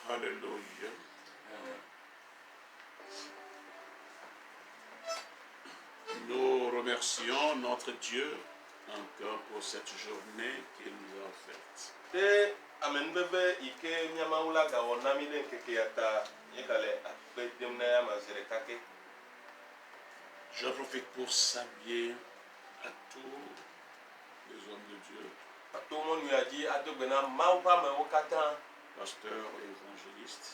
Alléluia. Nous remercions notre Dieu encore pour cette journée qu'il nous a faite. Je profite pour saluer à tous les hommes de Dieu, pasteurs et évangélistes,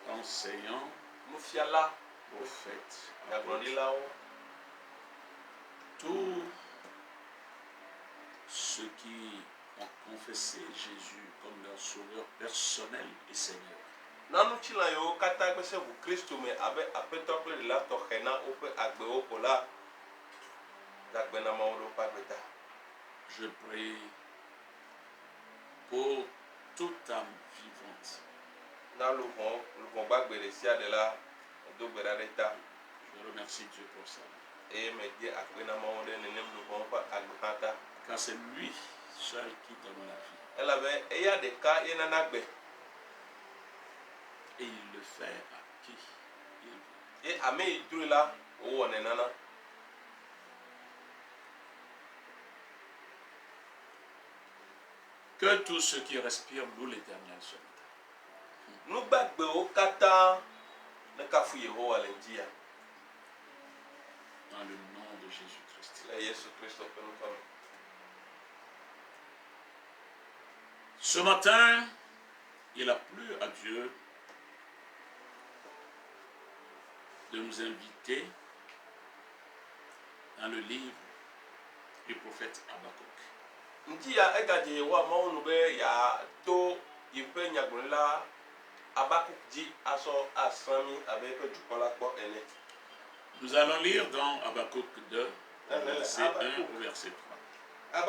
enseignants, prophètes, tous ceux qui ont confessé Jésus comme leur sauveur personnel et Seigneur. Je prie pour toute âme vivante. Je remercie Dieu pour ça. Car c'est lui seul qui donne la vie. Et il le fait à qui il veut. Que tous ceux qui respirent louent l'Éternel ce matin. Dans le nom de Jésus-Christ. Ce matin, il a plu à Dieu de nous inviter dans le livre du prophète Habakkuk. Nous allons lire dans Habakkuk 2, verset 1 au verset 3.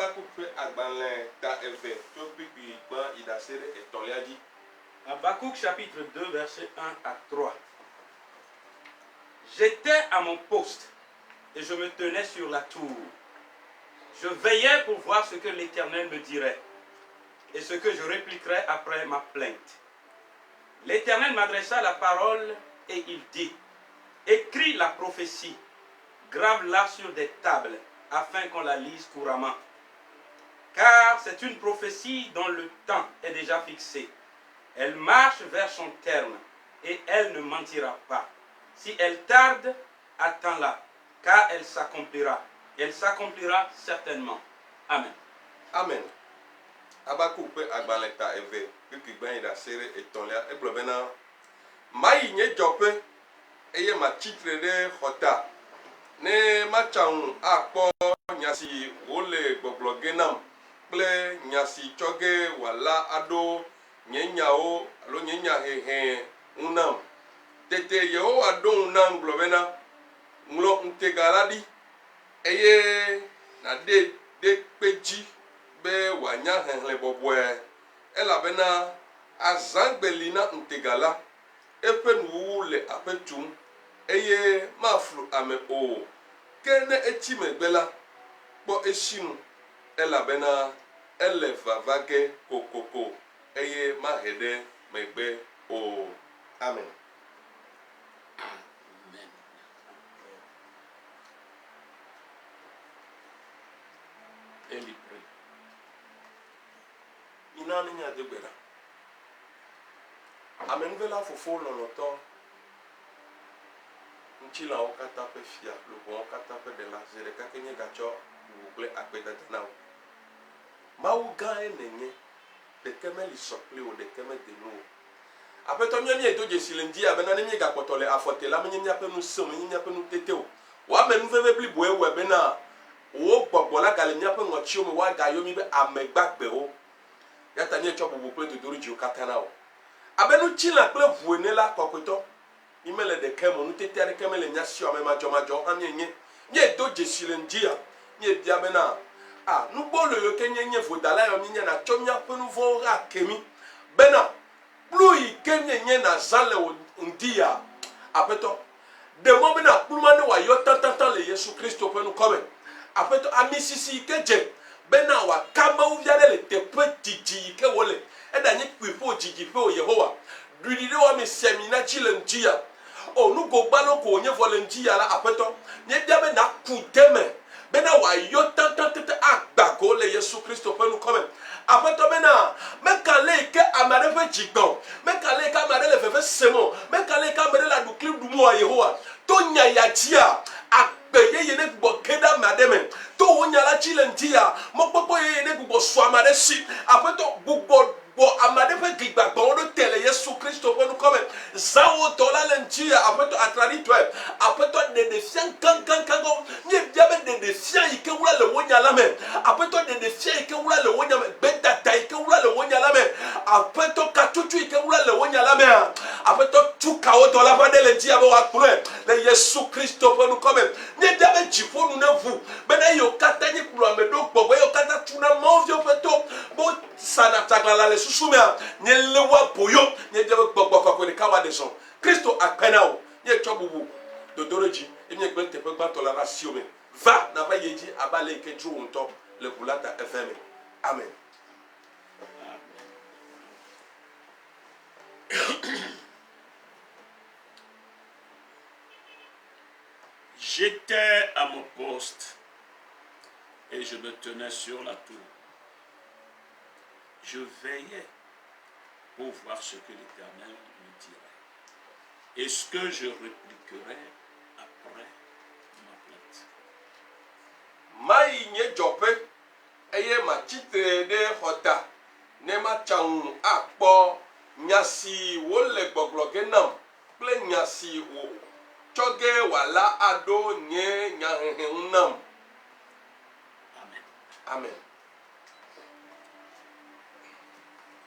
Habakkuk chapitre 2, verset 1 à 3. J'étais à mon poste et je me tenais sur la tour. Je veillais pour voir ce que l'Éternel me dirait et ce que je répliquerais après ma plainte. L'Éternel m'adressa la parole et il dit: écris la prophétie, grave-la sur des tables afin qu'on la lise couramment. Car c'est une prophétie dont le temps est déjà fixé. Elle marche vers son terme et elle ne mentira pas. Si elle tarde, attends-la, car elle s'accomplira. Elle s'accomplira certainement. Amen. Amen. Habakkuk pe agbaleta eve kiki gban ida sere etolia eblobena mai nye jope eye ma chitre de hota ne ma chaun akpo nyasi wole gboglogenam ple nyasi choge wala ado nyenyao alo nyenya hehe unam tete yo ado unam blobena nglo ntegaladi eye na de peji be wanya henle boboe elabena azangbelina ntegala epe nuwu le apetum eye maflu ame o kene echimegbela bo eshinu elabena eleva vage kokoko eye mahede megbe o. Amen. Amen. Eli prie. Inani nya degbera. Amen vela fofo loloto. Nchila okata pe fia, lobo okata pe de la zere kakenye gacho ugle akpeta tanao. Mau ga enenye ɖeke meli sɔkpli o ɖeke medenu o aƒetɔ mía miedo dzesi le ŋdi abena ne míegakpɔtɔ le afɔte la menye míaƒe nu se o menye míaƒe nu tete o woame nu veve bliboe wɔe bena wo gbɔgbɔ la gale míaƒe ŋɔtiwo me woagayɔ mí be ame gbagbewo yata míetsɔ bubu kple dodoɖidziwo katã na o abe nutsila kple ʋu ene la kɔkɔetɔ mí mele ɖeke mo nutete aɖeke mele mía si ame madzɔmadzɔ hã míenye míedo dzesi le ŋdi ya míebia bena nugbolo yiwo ke nye vodala yɔ míenye na tsɔ míaƒe nu vɔwo ake mí bena kplu yi ke míenye na zã le wo ŋdi ya aƒetɔ ɖe mɔ bena kplu ma ne wòayɔ tatata le Yesu Kristo ƒe nukɔme aƒetɔ ami sisi yi ke dze bena wòaka mawuvia ɖe le teƒe didi yi ke wòle eɖanye kpuiƒe dzidziƒe o Yehowa ɖuɖi ɖe wɔme sia mi na dzi le ŋdi ya o nugogbalo ko wònye vɔ le ŋdi ya la aƒetɔ míebia be naku deme bena wòayɔ tatata agbago le Yesu Kristo ƒe nukɔme aƒetɔ bena meka le yi ke ame aɖe ƒe dzigbɔ meka le yi ke ame aɖe le veve sem o meka le yi ke ame aɖe le aɖukli ɖum o Yehowa to nya ya dzia agbe yeye ne gbugbɔ ge ɖe ame aɖe me to wò nya la dzi le ŋdi ya mɔkpɔkpɔ yeye ne gbugbɔ sɔ ame aɖe si aƒetɔ gbugbɔ ame aɖe ƒe gligbagbɔwo ɖo te le Yesu Kristo ƒe nukɔme zawo dɔ la le ŋdi ya aƒetɔ atraɖitɔe aƒetɔ ɖeɖefia gãgãgãgãwo míebia be ɖeɖefia yi ke wura le wo nya la me aƒetɔ ɖeɖefia yi ke wura le wo nya me gbedada yi ke wura le wo nya la me aƒetɔ katsotso yi ke wura le wo nya la mea aƒetɔ tu kawo dɔ la ƒe ɖe le ŋdi ya be woakplɔe le Yesu Kristo ƒe nukɔme míebia be dziƒo nu ne ʋu bena yiwo katã nye kplɔ ame ɖo gbɔgbɔ yiwo katã tuna mɔviwo ƒe to bo sana tsaglãla le susu mea nye le wo aboyo nye de be gbɔgbɔ kɔkɔe ɖeka wa de sɔn Kristo akpe na wo nye tsɔ bubu dodoɖedzi emie gbe teƒe gbãtɔ la va siwo me va nava yi dzi abe ale yi ke dzro wo ŋutɔ le ʋu la ta efe me amen. J'étais à mon poste et je me tenais sur la tour. Je veillais pour voir ce que l'Éternel me dirait et ce que je répliquerais après ma plainte. Mai nye dzɔƒe eye matsitre ɖe xɔta ne matsa ŋu akpɔ nya si wole gbɔgblɔ ge nam kple nya si wò tsɔ ge wòala aɖo nye nyahehe ŋu nam. Amen. Amen.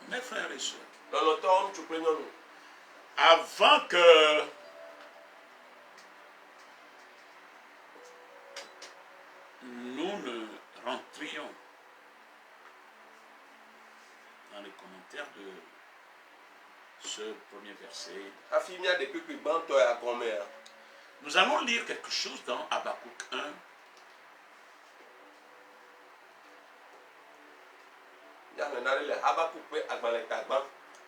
Mes frères et sœurs, Lɔlɔtɔwo ŋutsu kple nyɔnu. avant que nous ne rentrions dans les commentaires de ce premier verset, Hafi míaɖe kpekpe gbãtɔ ya gɔmea. nous allons lire quelque chose dans Habakkuk 1, Míaxlẽ naɖe le Habakuk ƒe agbalẽta gbã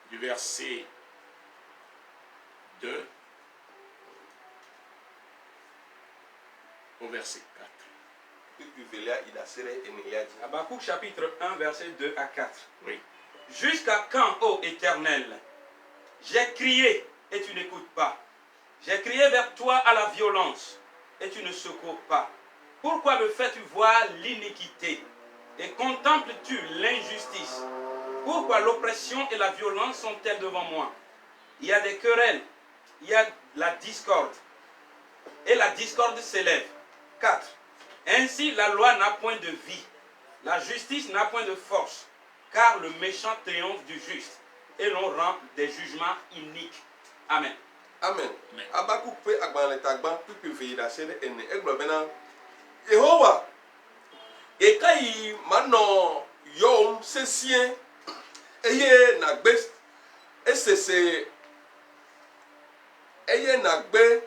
du verset 2 au verset 4. kpekpe velia yi ɖase ɖe enelia dzi. Habakkuk chapitre 1 verset 2 à 4. Oui. Jusqu'à quand, ô Éternel, j'ai crié et tu n'écoutes pas. J'ai crié vers toi à la violence et tu ne secours pas. Pourquoi me fais-tu voir l'iniquité et contemples-tu l'injustice? Pourquoi l'oppression et la violence sont-elles devant moi? Il y a des querelles, il y a la discorde et la discorde s'élève. 4. Ainsi la loi n'a point de vie, la justice n'a point de force, car le méchant triomphe du juste et l'on rend des jugements iniques. Amen. Amen. Amen. Habakuk ƒe agbalẽta gbã kpekpe ve yi ɖase ɖe ene egblɔ bena Yehowa eka yi manɔ yɔm sesĩe eye nàgbe esese eye nàgbe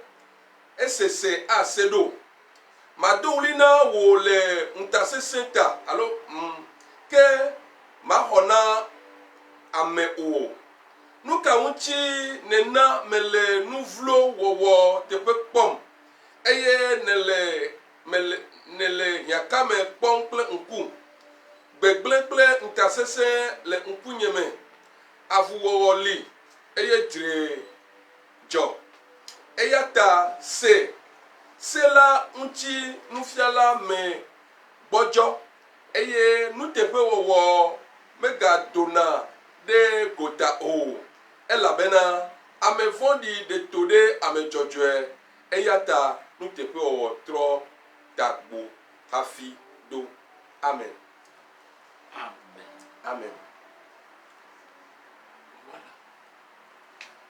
esese ase ɖo mado ɣli na wò le ŋutasesẽ ta alo ke maxɔ na ame o nu ka ŋuti nena mele nu vlo wɔwɔ teƒe kpɔm eye nele hiãkame kpɔm kple ŋku gbegblẽ kple ŋutasesẽ le ŋkunye me avuwɔwɔ li eye dzre dzɔ eya ta se la ŋuti nufiala me gbɔdzɔ eye nuteƒewɔwɔ megadona ɖe gota o elabena ame vɔ̃ɖi ɖe to ɖe ame dzɔdzɔe eya ta nuteƒewɔwɔ trɔ dagbo hafi ɖo. Amen. Amen. Amen. Voilà.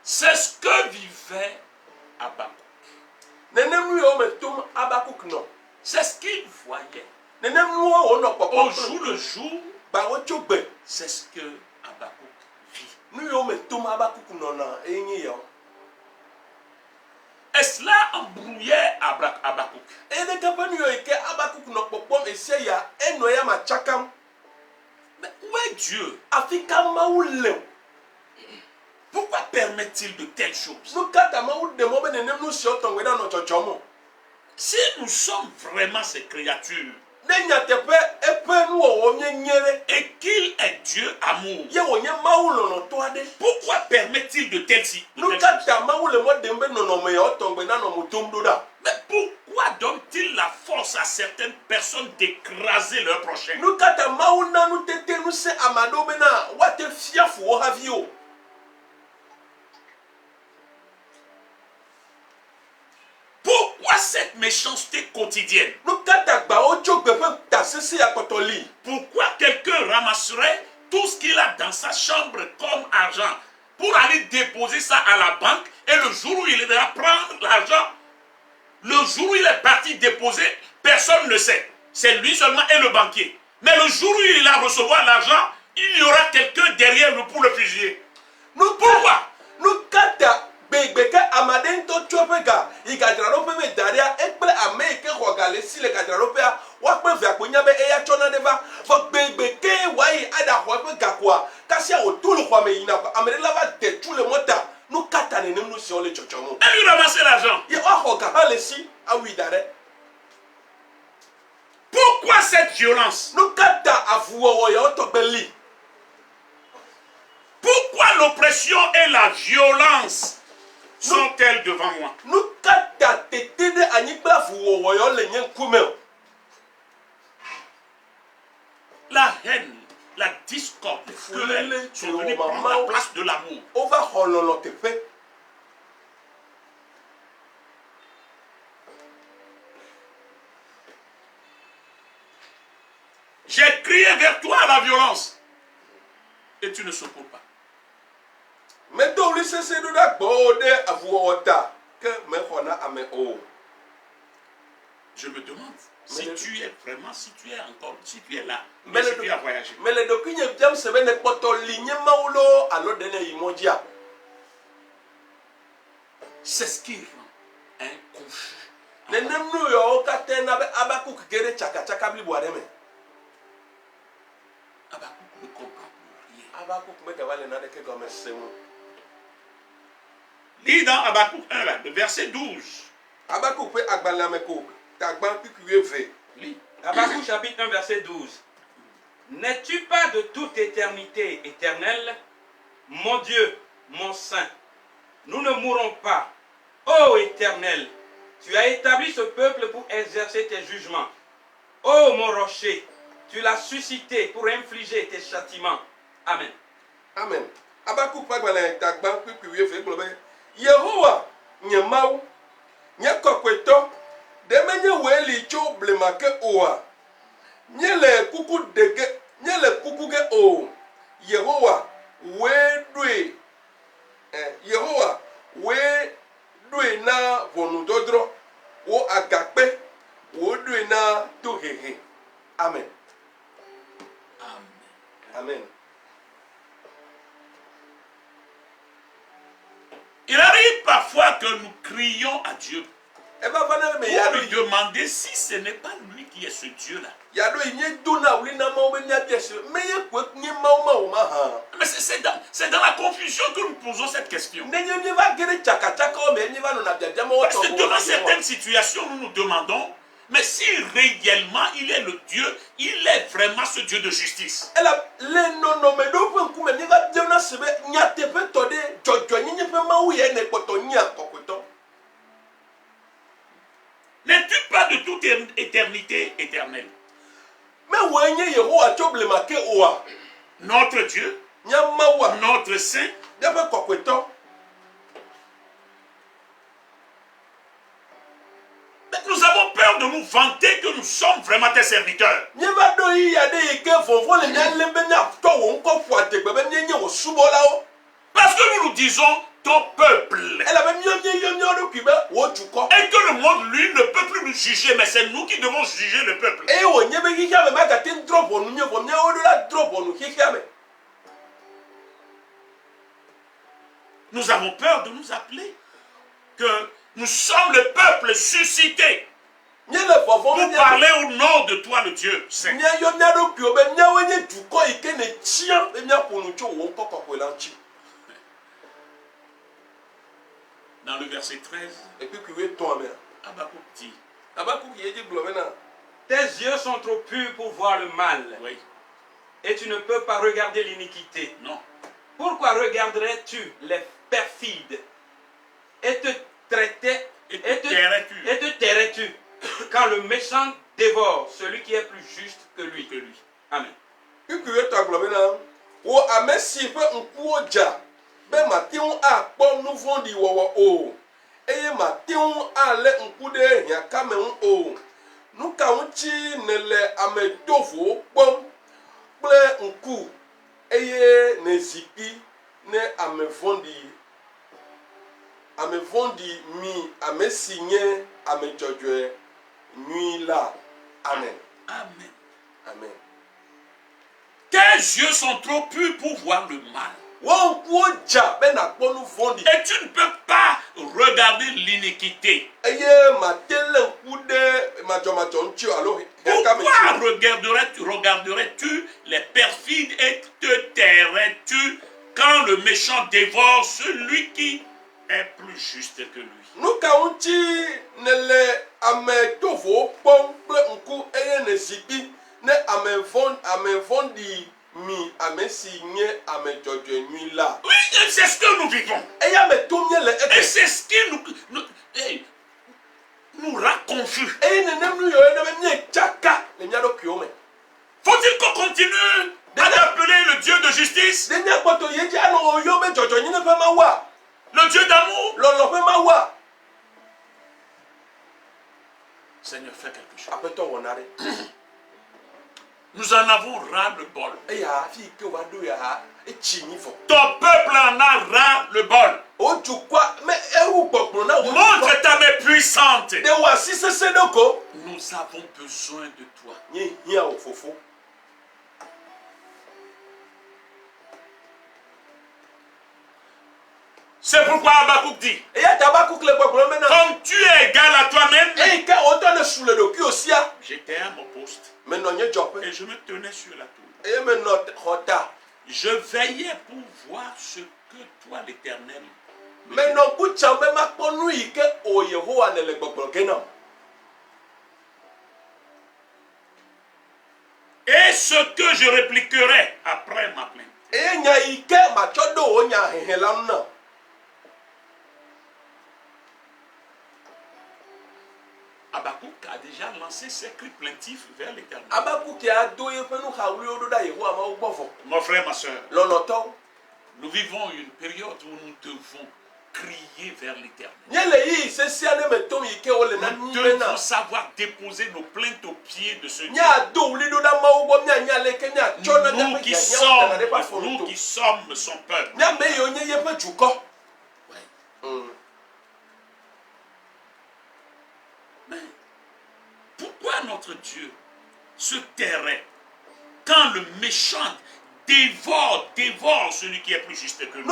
C'est ce que vivait Habakkuk. Nenem nu yewo me tom Habakuk nɔ. C'est ce qu'il voyait. Nenem nuwo wònɔ Au kpɔkpɔm jour le jour, ba wotso gbe. c'est ce que Habakkuk vit. Nu yewo me tom Habakuk nɔna eye nye yawo. Et cela embrouillait Habakkuk. Eye ɖeke ƒe nu yewo yi ke Habakuk nɔ kpɔkpɔm esia ya enɔ ya ma tsakam. Mais où est Dieu? Afi ka Mawu le o. Pourquoi permet-il de telles choses? Nu ka ta Mawu ɖe mɔ be nenem nu siawo tɔŋgbe ɖa nɔ dzɔdzɔm o. Si nous sommes vraiment ces créatures Ne nyateƒe eƒe nuwɔwɔ nye ɖe. et qu'il est Dieu amour, Ye wònye Mawu lɔlɔ̃tɔ aɖe. pourquoi permet-il de telles choses? Nu ka ta Mawu le mɔ ɖem be nɔnɔme yawo tɔŋgbe nanɔ mo tom ɖo ɖa. Mais pourquoi donne-t-il la force à certaines personnes d'écraser leurs prochains? Nu ka ta Mawu na nu tete nu se ame aɖewo bena woate fia fu wo hafi o. Pourquoi cette méchanceté quotidienne? Nu ka ta gbawo tso gbe ƒe tasese ya kpɔtɔli. Pourquoi quelqu'un ramasserait tout ce qu'il a dans sa chambre comme argent pour aller déposer ça à la banque et le jour où il va prendre l'argent, le jour où il est parti déposer, personne ne sait. C'est lui seulement et le banquier. Mais le jour où il va recevoir l'argent, il y aura quelqu'un derrière lui pour le fusiller. Pourquoi? Nu ka ta gbegbe ke ame aɖe ŋutɔ tso eƒe ga yi gadzraɖoƒe be daɖia ekple ame yi ke xɔ ga le si le gadzraɖoƒea woakpe via kpo nya be eya tsɔ naɖe va fɔ gbegbe ke wòayi aɖaxɔ eƒe gakoa kasia wòto le xɔa me yina ko ame ɖe la va de tu le mɔta nu ka ta nenem nu siawo le dzɔdzɔm o. Et lui ramasser l'argent. Ye woaxɔ ga hã le si awui da ɖe. Pourquoi cette violence? Nu ka ta avuwɔwɔ yawo tɔgbe li. Pourquoi l'oppression et la violence sont-elles devant moi? Nu ka ta tete ɖe anyigba avuwɔwɔ yawo le nye ŋkume o. La haine, la discorde, les querelles sont venues prendre la place de l'amour. Wo va xɔ lɔlɔ teƒe. J'ai crié vers toi à la violence et tu ne secours pas. Medo wli sese ɖo ɖe gbɔwo ɖe avuwɔwɔ ta ke mexɔna ame o. Je me demande si tu es vraiment, si tu es encore, si tu es là, Mais mais si le- tu as voyagé. Me le ɖokui nye biam se be ne kpɔtɔ li nye Mawu lo alo ɖe ne yi mɔ dzia. C'est ce qui rend un confus. Nenem nu yawo katã na be Habakuk ge ɖe tsakatsaka blibo aɖe me. Habakkuk ne comprend plus rien. Habakuk megava le naneke gɔme se ŋu. Lis dans Habakkuk 1, là, le verset 12. Habakuk ƒe agbalẽa me ko tagba kpikui eve. Lis. Habakkuk chapitre 1 verset 12. N'es-tu pas de toute éternité éternelle, mon Dieu, mon Saint? Nous ne mourrons pas. Ô Éternel, tu as établi ce peuple pour exercer tes jugements. Ô mon rocher, tu l'as suscité pour infliger tes châtiments. Amen. Amen. Habakuk ƒe agbalẽ tagba kpikui eve gblɔ be Yehowa nye Mawu nye kɔkɔetɔ ɖe menye wòe li tso blema ke oa. Nye le kuku ge o. Yehowa wòe ɖoe. Yehowa wòe ɖoe na ʋɔnudɔdrɔ̃ wo agakpe wòe ɖoe na tohehe. Amen. Amen. Amen. Il arrive parfois que nous crions à Dieu Eva fana me pour lui demander si ce n'est pas lui qui est ce Dieu-là. yaɖo yi nye dona wli na Mawu be míabia se me ye koe nye Mawu ma hã. Mais c'est dans la confusion que nous posons cette question. Nenye míeva ge ɖe tsakatsakawo me míeva nɔna biabiam wo Parce que devant certaines situations, nous nous demandons, mais si réellement il est le Dieu, il est vraiment ce Dieu de justice. ela le nɔnɔme ɖo ƒe ŋkume míeva biana se be nyateƒe tɔ ɖe dzɔdzɔenyenye ƒe Mawu ya ne kpɔtɔ nyia kɔkɔetɔ. N'es-tu pas de toute éternité éternelle? Me woe nye Yehowa tso blema ke oa. Notre Dieu, nya mawa notre Saint. nya pe kokweto. Mais nous avons peur de nous vanter que nous sommes vraiment tes serviteurs. Nya ba do yi ya de ke fofo le nya lembe nya to wo nko fu ategbe be nya wo subo la o. Parce que nous nous disons ton peuple. Elle avait mieux de Cuba, ou du corps. Et que le monde, lui, ne peut plus nous juger, mais c'est nous qui devons juger le peuple. Et on y a mis un magasin drop on nous, on y a au-delà drop on nous, nous avons peur de nous appeler que nous sommes le peuple suscité pour parler au nom de toi, le Dieu Saint. Dans le verset 13, et puis Habakkuk dit, tes yeux sont trop purs pour voir le mal. oui, Et tu ne peux pas regarder l'iniquité. non. Pourquoi regarderais-tu les perfides et te tairais-tu quand le méchant dévore celui qui est plus juste que lui? Amen. be Matthieu a kpɔ nu vɔ̃ɖi wɔwɔ o eye Matthieu a lé ŋku ɖe hiãkame ŋu o nu ka ŋuti ne le ame tovowo kpɔm kple ŋku eye ne zikpi ne ame vɔ̃ɖi mi ame si nye ame dzɔdzɔe nyui la. Amen. Amen. Amen. Tes yeux sont trop purs pour voir le mal. Et tu ne peux pas regarder l'iniquité. Pourquoi regarderais-tu les perfides et te tairais-tu quand le méchant dévore celui qui est plus juste que lui? Mi ame si nye ame dzɔdzɔe nyui la. Oui, c'est ce que nous vivons. Et c'est ce qui nous rend confus. Faut-il qu'on continue d'appeler le Dieu de justice, le Dieu d'amour? Seigneur, fais quelque chose. Nous en avons ras-le-bol. Ton peuple en a ras-le-bol. Montre ta main puissante. Nous avons besoin de toi. C'est pourquoi Habakkuk dit, comme tu es égal à toi-même, j'étais à mon poste et je me tenais sur la tour. Je veillais pour voir ce que toi, l'Éternel, et ce que je répliquerai après ma plainte. Habakkuk a déjà lancé ses cris plaintifs vers l'Éternel. Mon frère, ma soeur, nous vivons une période où nous devons crier vers l'Éternel. Nous devons savoir déposer nos plaintes aux pieds de ce Dieu. Nous qui sommes son peuple. Mais pourquoi notre Dieu se tairait quand le méchant dévore celui qui est plus juste que lui?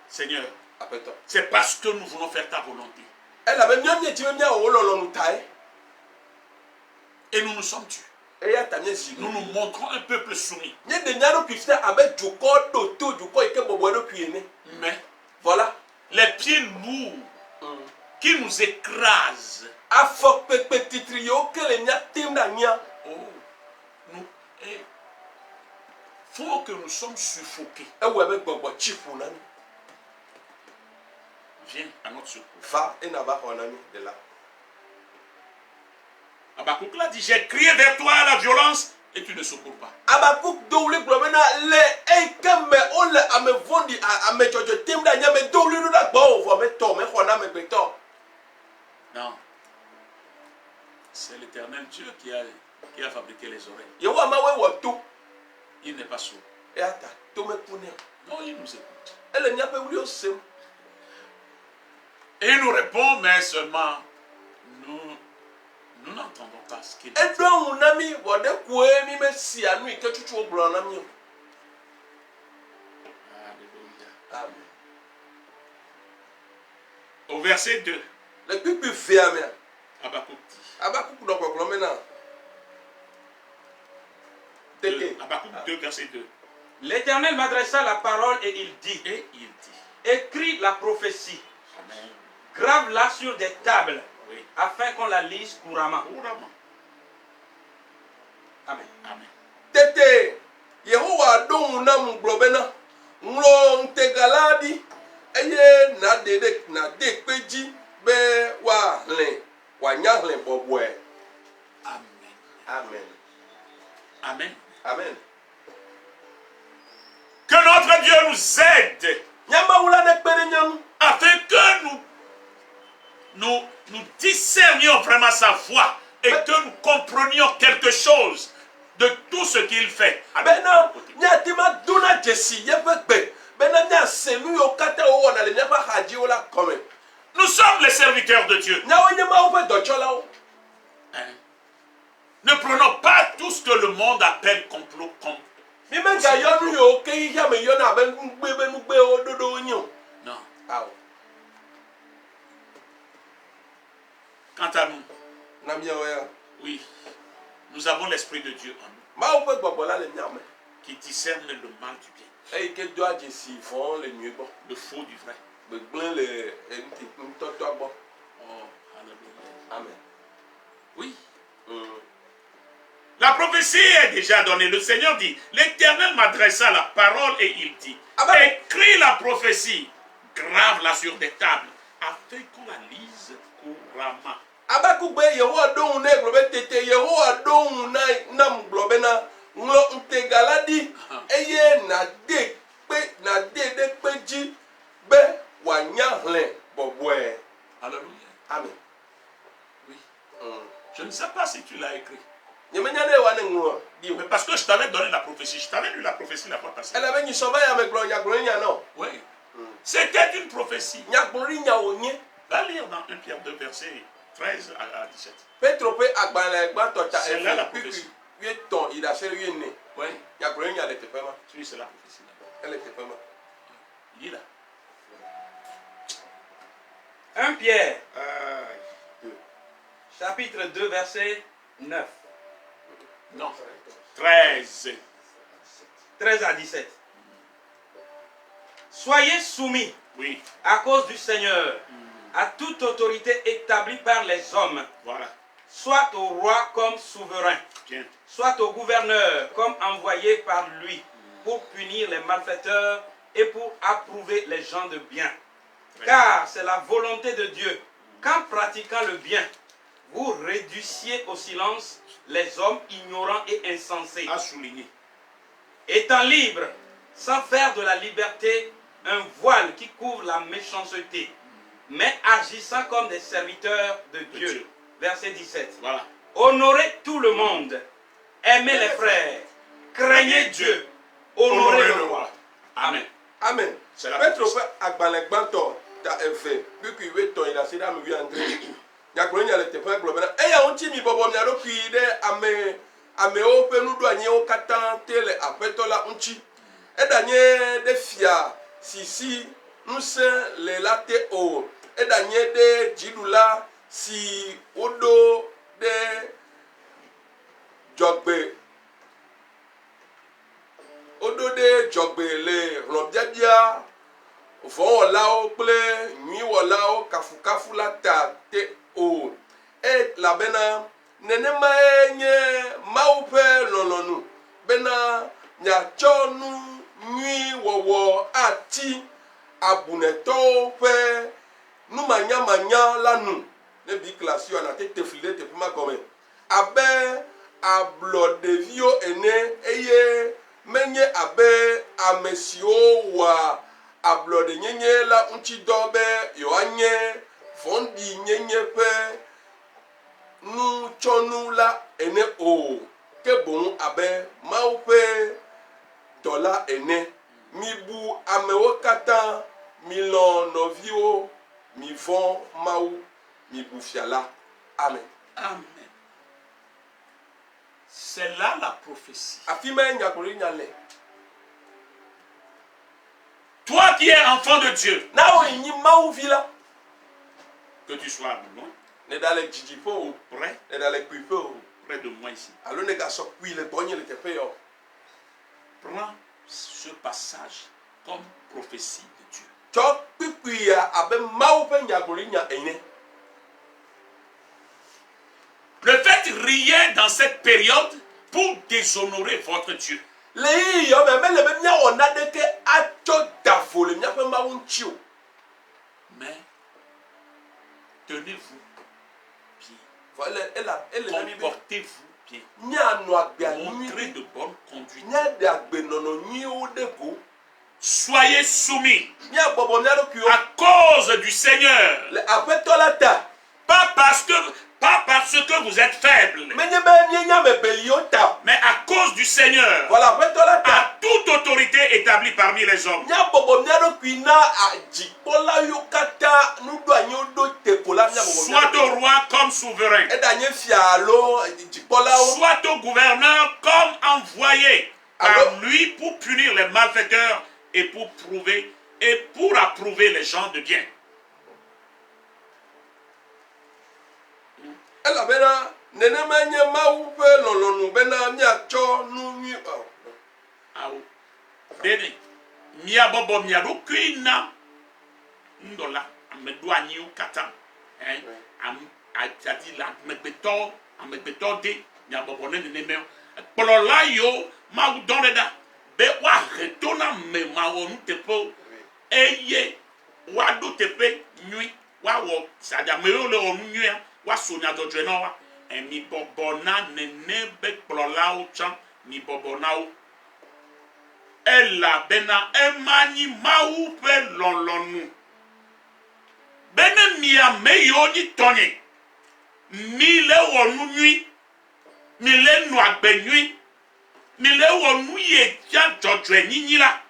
Seigneur, c'est parce que nous voulons faire ta volonté. Et nous nous sommes tus. Nous nous montrons un peuple soumis. Mais voilà, les pieds lourds qui nous écrasent. font que nous sommes suffoqués. ewe be gbɔgbɔ tsiƒo na mi. Viens à notre secours. Va et n'a pas honami de là. Habakkuk l'a dit, j'ai crié vers toi à la violence et tu ne secours pas. Habakkuk dowli globena le ekeme ole ame vondi ame jojo timda nyame dowli do da gbo vo me to me hona me gbeto. Non. C'est l'Éternel Dieu qui a fabriqué les oreilles. Yewo ama we wo to Il n'est pas sourd. e ata to me pune. Non, il nous écoute. Ele nyape wuli o sem. Et il nous répond, mais seulement nous n'entendons pas ce qu'il dit. E do unami wo de ku e mi me si anu ike tutu ogbo na mi. Alléluia. Amen. Au verset 2, Le pipi via me. Habakkuk dit. Habakkuk do ko mena. Tete. Habakkuk 2, verset 2. L'Éternel m'adressa la parole et il dit, Et il dit, écris la prophétie, Amen. grave-la sur des tables, Oui. afin qu'on la lise couramment. Couramment. Amen. Amen. Tete. Yehowa do unam globena. Nglo ntegaladi. Eye na de peji be wa len. Wa nya len bobwe. Amen. Amen. Amen. Amen. Que notre Dieu nous aide Nyamba wula de pere nyam. afin que nous discernions vraiment sa voix et que nous comprenions quelque chose de tout ce qu'il fait. Bena nya tima duna jesi yebegbe. Bena nya selu yo kata o na le nya ba haji wala come. Nous sommes les serviteurs de Dieu. Nya wo nyama o pe dochola o. Hein? Ne prenons pas tout ce que le monde appelle complot comme. Mi me ga yonu yo ke ya me yona be ngbe o dodo nyo. Non. Aw. Quant à nous, Na mi o ya. oui, nous avons l'Esprit de Dieu en nous Ma o pe gbogbo la le nya me. qui discerne le mal du bien, E ke do ajesi fon le nuit bon. le faux du vrai. Gbegblẽ le enti ntɔtɔ gbɔ. Oh, alléluia. Amen. Oui. La prophétie est déjà donnée. Le Seigneur dit, l'Éternel m'adressa la parole et il dit, Amen. écris la prophétie, grave-la sur des tables, afin qu'on la lise couramment. Habakkuk be Yehowa dohun ne gblɔ be tete Yehowa dohun na nam gblɔ bena ŋlɔ ŋutegala di eye nade ɖe kpe dzi be wòanya hlẽ bɔbɔe. Alléluia. Amen. Oui. Je ne sais pas si tu l'as écrit. Nyemenya ne wa ne ŋlɔ di o. Mais parce que je t'avais donné la prophétie. Je t'avais lu la prophétie la fois passée. Ele be nyisɔba ya me gblɔ nyagblɔ nya nɔ. Oui. C'était une prophétie. Nyagblɔ nya wo nye. Va lire dans 1 Pierre 2, verset 13 à 17. Petro pe agbalẽ gbãtɔ ta C'est là la prophétie. wietɔn yi ɖe ase wiene. Oui. Nyagblɔ nya le teƒe ma. Oui, c'est la prophétie. Là. Ele teƒe ma. Lis là. 1 Pierre, chapitre 2, verset 9. Non. 13. 13 à 17. Soyez soumis Oui. à cause du Seigneur à toute autorité établie par les hommes, Voilà. soit au roi comme souverain, Bien. soit au gouverneur comme envoyé par lui pour punir les malfaiteurs et pour approuver les gens de bien. Car c'est la volonté de Dieu qu'en pratiquant le bien, vous réduisiez au silence les hommes ignorants et insensés, À souligner. étant libres, sans faire de la liberté un voile qui couvre la méchanceté, mais agissant comme des serviteurs de Dieu. Dieu. Verset 17. Voilà. Honorez tout le monde, aimez les frères, craignez Dieu, honorez le roi. Amen. Amen. C'est la Petro prophétie. pe agbalẽ gbãtɔ ta eve kpikui wietɔn yi ɖe asi ɖe ame wuiadre. Nyagblɔ nya le teƒe gblɔ bena eya ŋuti mi bɔbɔ mia ɖokui ɖe amewo ƒe nuɖoanyiwo katã te le aƒetɔ la ŋuti. Eɖanye ɖe fia si ŋusẽ le la te o. Eɖanye ɖe dziɖula si woɖo ɖe dzɔgbe. Woɖo ɖe dzɔgbe le hlɔ̃biabia vɔwɔlawo kple nyuiwɔlawo kafukafu la ta te o. Elabena nenemae nye Mawu ƒe lɔlɔ̃nu bena miatsɔ nu nyui wɔwɔ ati abunɛtɔwo ƒe numanyamanya la nu ne bi kilasi yɔ na tete fili ɖe teƒe ma gɔme abe ablɔɖeviwo ene eye menye abe ame siwo wɔa ablɔɖe nyenye la ŋuti dɔ be yewoanye vɔ̃ɖi nyenye ƒe nutsɔnu la ene o ke boŋ abe Mawu ƒe dɔla ene. Mibu amewo katã milɔ nɔviwo mivɔ̃ Mawu mibu fia la. Amen. Amen. C'est là la prophétie. Afi me nyagblɔɖi nya le. Toi qui es enfant de Dieu, Na wo nyi Mawu vi la. que tu sois loin, Ne da le dzidziƒe o, près, ne da le kpuiƒe o, près de moi ici. alo ne gasɔ kpui le gbɔnye le teƒe yɔ. Prends ce passage comme prophétie de Dieu. Tsɔ kpikpuia abe Mawu ƒe nyagblɔɖi nya ene. Ne faites rien dans cette période pour déshonorer votre Dieu. Le yi yɔ me mele be miawɔ naneke atsɔ da vo le miaƒe Mawu ŋuti o. Mais tenez-vous bien. Vɔ ele na mi be Comportez-vous bien. mianɔ agbea Montrez nyui. de bonne conduite. Miaɖe agbenɔnɔ nyuiwo ɖe go. Soyez soumis Miagbɔbɔ mia ɖokuiwo à cause du Seigneur. le aƒetɔ la ta. Pas parce que vous êtes faible, Menye be mienye ame beliwo ta. mais à cause du Seigneur. Voilà aƒetɔ la ta. À toute autorité établie parmi les hommes. Miagbɔbɔ mia ɖokui na dzikpɔla yiwo katã nuɖo anyi woɖo teko la miagbɔbɔ mia Soit au ɖokui. roi comme souverain, Eɖanye fia alo dzikpɔlawo. soit au gouverneur comme envoyé par Alors- lui pour punir les malfaiteurs et pour approuver les gens de bien. Elabena nenema nye Mawu ƒe lɔlɔ̃nu bena miatsɔ nu nyui. Awo. Dede, miabɔbɔ mia ɖokui na ŋdɔla ameɖo anyiwo katã. C'est-à-dire la amegbetɔ de miabɔbɔ ne nenema. Kplɔla yiwo Mawu dɔ ɖe ɖa be woahe to na ame mawɔ nuteƒewo eye woaɖo teƒe nyui woawɔ c'est-à-dire ame yiwo le wɔ nu nyuia woaso nyadzɔdzɔe na woa. Mi bɔbɔ na nene be kplɔlawo tsã mi bɔbɔ na wo. Elabena ema nyi Mawu ƒe lɔlɔ̃nu. Bene mi ame yiwo nyi tɔnye, mi le wɔ nu nyui, mi le nu agbe nyui, mi le wɔ nu yi tia dzɔdzɔe nyinyi la,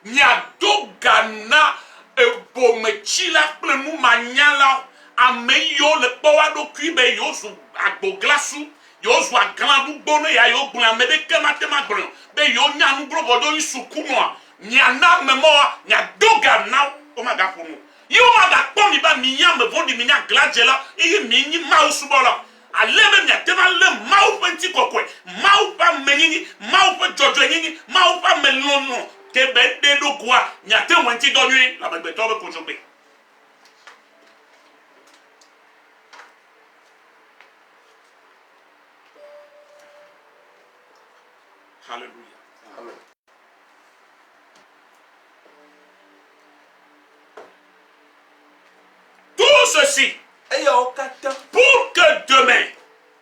miado ga na ebometsila kple numanyala ame yiwo le kpɔ wa ɖokui be yewo zu agboglasu. Yo zu agla ɖugbo ne ya yo gblẽ ame ɖeke mate ma gblẽ o be yo nya nugbrogbɔ ɖo yi sukunɔa miana amemɔa miado ga na wo magaƒo nu yiwo magakpɔ mi ba mi nya ame vɔ̃ɖi mi nya gladzela eye mi nyi Mawu subɔla ale be miate ma lé Mawu ƒe ŋutikɔkɔe Mawu ƒe amenyinyi Mawu ƒe dzɔdzɔenyenyi Mawu ƒe amelɔlɔ ke be ɖe ɖo goa miate ŋu ŋutidɔ nyuie le amegbetɔwo ƒe kodzogbe. Alléluia. Amen. Tout ceci Eyawo katã pour que demain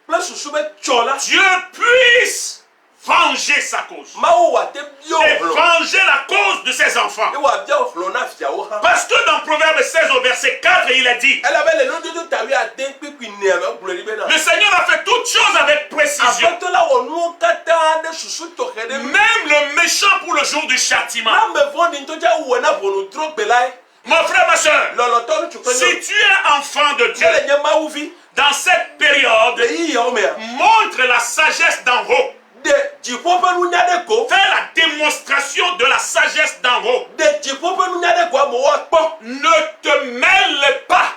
kple susu be tsɔ la. Dieu puisse venger sa cause Mawu wate bio et hlɔ. venger la cause de ses enfants. Ye wabia hlɔ na fiawo hã. Parce que dans Proverbe 16 au verset 4, il est dit, Elabe le nudodo tawi ade kpikpi nea me gblɔ ɖi bena. le Seigneur a fait toutes choses avec précision. Aƒetɔ la wɔ nuwo katã ɖe susu tɔxɛ ɖe nu. Même le méchant pour le jour du châtiment. Ame vɔ̃ɖi ŋutɔ tse wɔe na ʋɔnudrɔ̃gbe lae. Mon frère, ma soeur, Lɔlɔtɔ ŋutsu kple si nyɔnu. tu es enfant de Dieu, Ele nye Mawuvi. dans cette période, Le yi yawo mea. montre la sagesse d'en haut. De dziƒo ƒe nunya ɖe ko. Fais la démonstration de la sagesse d'en haut. De dziƒo ƒe nunya ɖe ko amewo akpɔ. Ne te mêle pas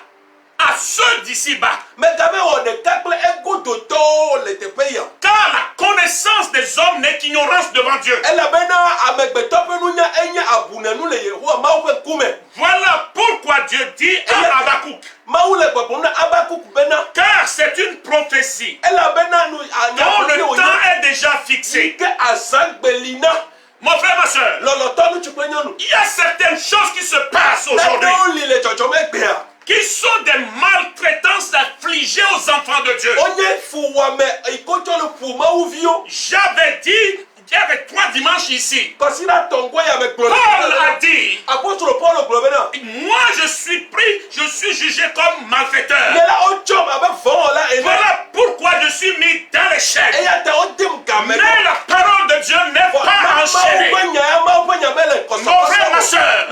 à ceux d'ici-bas. Megame wɔ ɖeka kple egodotɔwo le teƒe ya. Car la connaissance des hommes n'est qu'ignorance devant Dieu. Elabena amegbetɔ ƒe nunya enye abunɛnu le Yehowa Mawu ƒe ŋkume. Voilà pourquoi Dieu dit à Habakkuk, Mawu le gbɔgblɔm na Habakuk car c'est une prophétie elabena dont le temps est déjà fixé. ke azagbelina. Mon frère, ma soeur, Loloto tu peux nyonu. il y a certaines choses qui se passent aujourd'hui Aujourd'hui. Le jojome gbea. qui sont des maltraitances affligées aux enfants de Dieu. Onye fuwame ikoto le fuma uvio. J'avais dit, il y avait 3 dimanches ici. Parce qu'il a tongo ya me Paul a dit, Apôtre Paul globena. moi je suis jugé comme malfaiteur. Mais là on chom avec fond là et Voilà pourquoi je suis mis dans les chaînes. et ya ta otim Mais kamé. la parole de Dieu n'est pas enchaînée. Mon frère, ma soeur,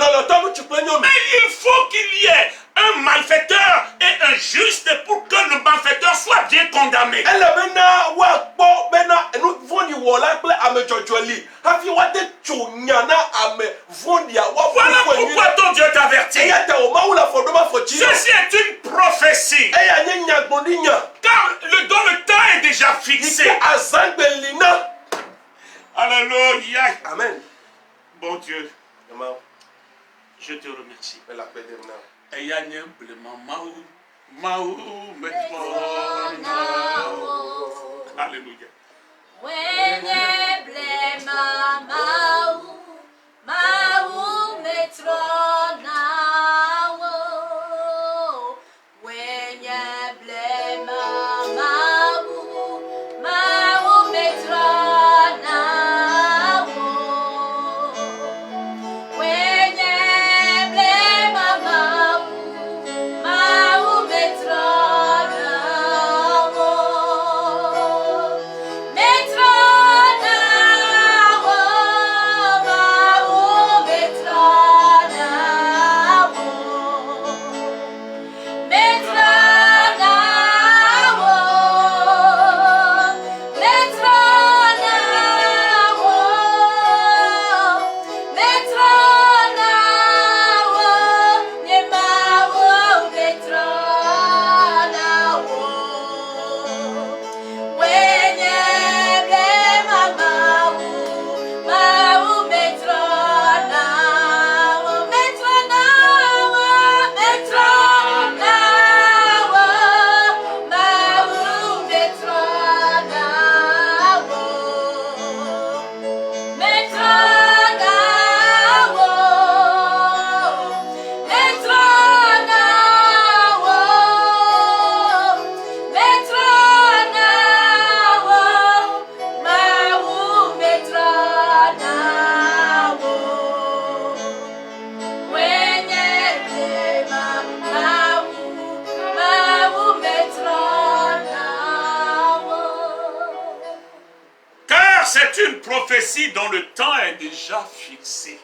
mais il faut qu'il y ait un malfaiteur et un juste pour que le malfaiteur soit bien condamné. Voilà pourquoi ton Dieu t'avertit. Ceci est une prophétie. Car le temps est déjà fixé. Alléluia. Amen. Bon Dieu, je te remercie. Alléluia. C'est une prophétie dont le temps est déjà fixé.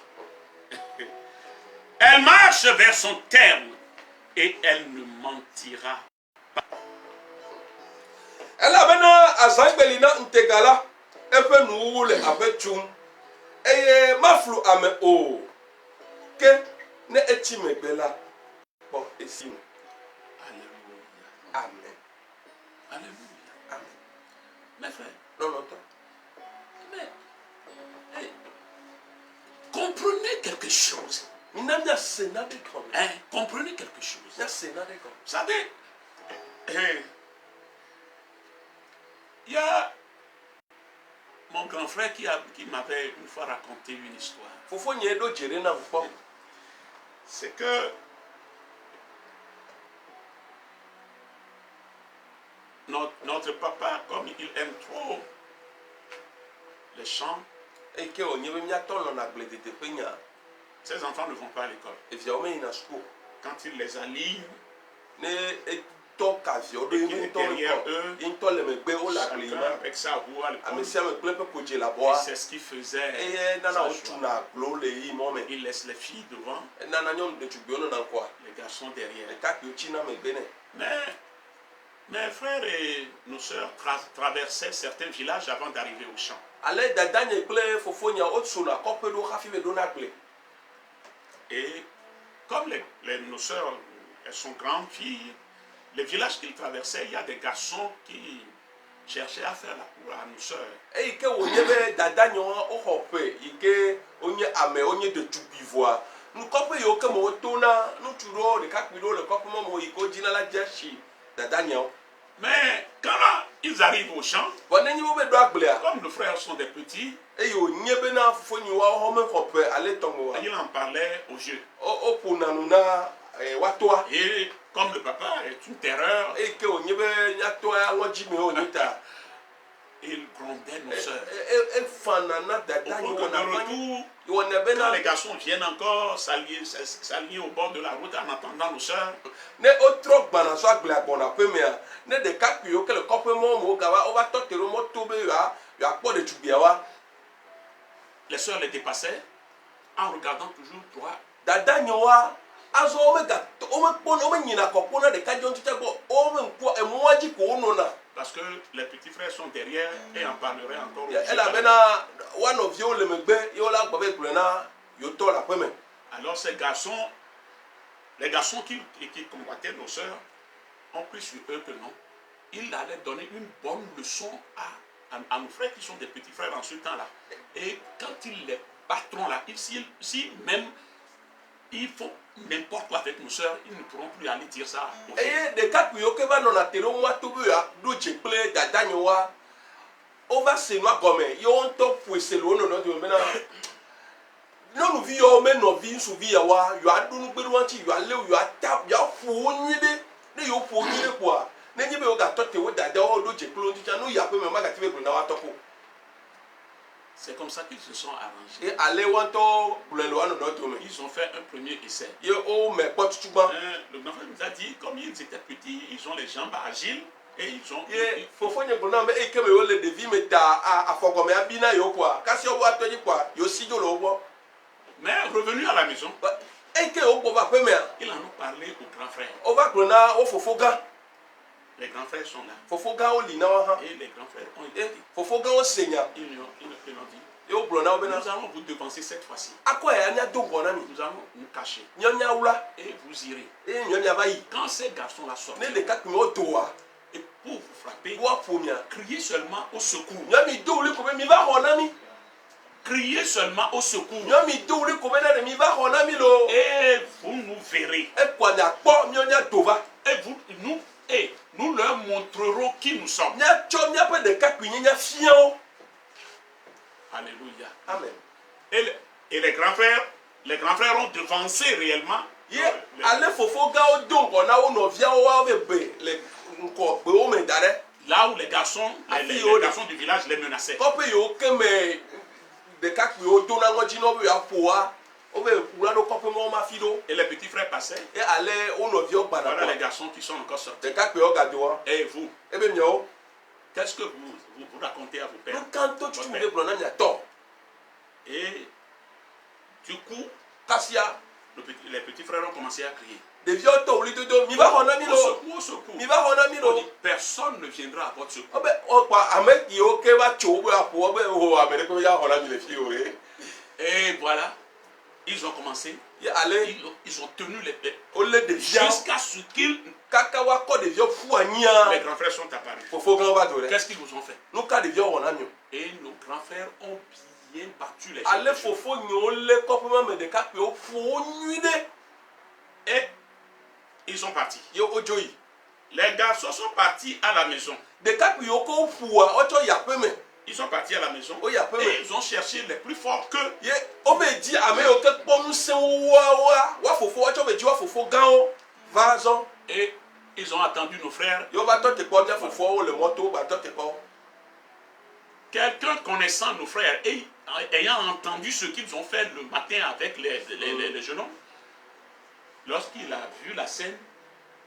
Elle marche vers son terme et elle ne mentira pas. Elle a azangbelina ntegala epe nuule abechum eye maflu ame o ke ne etime bela bon esim. Alléluia. Amen. Alléluia. Amen. Mes frères, Non, non, mais comprenez quelque chose. Hein, comprenez quelque chose. Vous savez, il y a mon grand frère qui m'avait une fois raconté une histoire. C'est que notre papa, comme il aime trop les chants, ses enfants ne vont pas à l'école. Quand il les aligne, derrière eux, chacun avec sa voix, c'est ce qu'il faisait. Il laisse les filles devant, les garçons derrière. Mais mes frères et nos sœurs traversaient certains villages avant d'arriver au champ. Et comme nos sœurs, elles sont grandes filles, les villages qu'ils traversaient, il y a des garçons qui cherchaient à faire la cour à nos sœurs. Mais quand ils arrivent au champ, Bon, nenyi bo be do agblea. comme nos frères sont des petits, E yo nye be na fofo nyi wa ho me kope ale tongo wa. il en parlait aux yeux. O pona no na watoa. Et comme le papa est une terreur, E ke o nye be nyatoa ngoji me o nyita. il grondait nos sœurs. E fana na Au dada nyi point que wona de mani. retour, Yo ne be quand na les garçons viennent encore s'aligner au bord de la route en attendant nos sœurs, ne o tro gbana so agblea gbona pe mea. Ne de kapi yo ke le kope mo gaba o va totero mo to be ya kpo de tubia wa. les sœurs les dépassaient en regardant toujours droit. Dada nyi wa azo o me kpona o me nyina kokona de kajon tita go o me nko emwaji ko no na. Parce que les petits frères sont derrière et en parleraient encore. Elle a bena one of you le megbe yo la gbe plena yo to la peme. Alors ces garçons, les garçons qui combattaient nos sœurs, ont pris sur eux que non. Ils allaient donner une bonne leçon à nos frères qui sont des petits frères en ce temps-là. Et quand ils les battront là, si même ils font n'importe quoi avec nos sœurs, ils ne pourront plus aller dire ça. Et de cas yo ke ba no na tero mo to bu ya do je ple dada nyi wa o va se no gome yo on to puese lo no do mena no nu vi yo me no vi su vi ya wa yo adunu gberu wanti yo ale yo ata ya fu onwide ne yo fu onwide kwa ne nyi be o ga to te wo dada o do je ple on ti no ya pe me ma ga ti be na wa to ko. C'est comme ça qu'ils se sont arrangés. Et ale wanto bulelo ano do to me Ils ont fait un premier essai. ye o me pot tuba. Le grand frère nous a dit, comme ils étaient petits, ils ont les jambes agiles et ils ont... Ye fofo nye bona me e ke me yo le devi me ta afogome abina yo kwa kasi o wa to ji kwa yo si jo lo wo. Mais revenu à la maison, E ke o ko va pe me ils en ont parlé aux grands frères. o va krona o fofo ga Les grands frères sont là. o li na wa ha Et les grands frères ont e été. fofo ga o senya Ils l'ont dit. e o brona o be na Nous allons vous devancer cette fois-ci. akwa ya nya do ngona mi Nous allons nous cacher. nyonya wula Et vous irez. e nyonya ba yi Quand ces garçons-là sortent, ne de ka ku o to wa et pour vous frapper, wa pomia criez seulement au secours. nyomi do li ko be mi va hona mi Criez seulement au secours. nyomi do li ko be na de mi va hona mi lo Et vous nous verrez. e kwa nya kpo nyonya do va Et nous leur montrerons qui nous sommes. nya cho nya pe de ka ku nya fian. Alléluia. Amen. Et les grands frères ont devancé réellement. Ye ale fofo ga o do nko na wo no via o wa be le nko pe o me dare Là où les garçons, les garçons du village les menaçaient. ko pe yo ke me de ka pe o do na ngoji no be ya poa o be kura do ko pe mo ma fido Et les petits frères passaient. e ale o no via o gba Voilà na les garçons qui sont encore sortis. de ka pe o ga do Et vous, e be nyo qu'est-ce que vous racontez à vos pères? no kan to tu me bro na nya to Et du coup, kasia les petits frères ont commencé à crier. de via to li do mi ba hona mi Au lo secours, au secours. mi ba hona mi On lo dit, personne ne viendra à votre secours. o be o pa ameki o ke ba cho bo apo o be o amere ko ya hona mi le fi o e Et voilà, ils ont commencé. ye ale Ils ont tenu les paix o le de via jusqu'à ce qu'ils... kaka wa ko de via fu anya Les grands frères sont apparus. fofo ga ba do le Qu'est-ce qu'ils vous ont fait? no ka de via hona mi Et nos grands frères ont bien battu les ale gens. fofo nyo le ko pe ma me de ka pe o fu o nyuide Et ils sont partis. yo ojoyi Les garçons sont partis à la maison. de ka pe yo ko fu a o cho ya pe me Ils sont partis à la maison. o ya pe Et me ils ont cherché les plus forts que. ye o be di ame o ke pom se wa fofo o cho be di wa fofo gan o vazon Et ils ont attendu nos frères. yo ba to te ko dia fofo o le moto ba to te ko Quelqu'un connaissant nos frères et ayant entendu ce qu'ils ont fait le matin avec les jeunes hommes, lorsqu'il a vu la scène,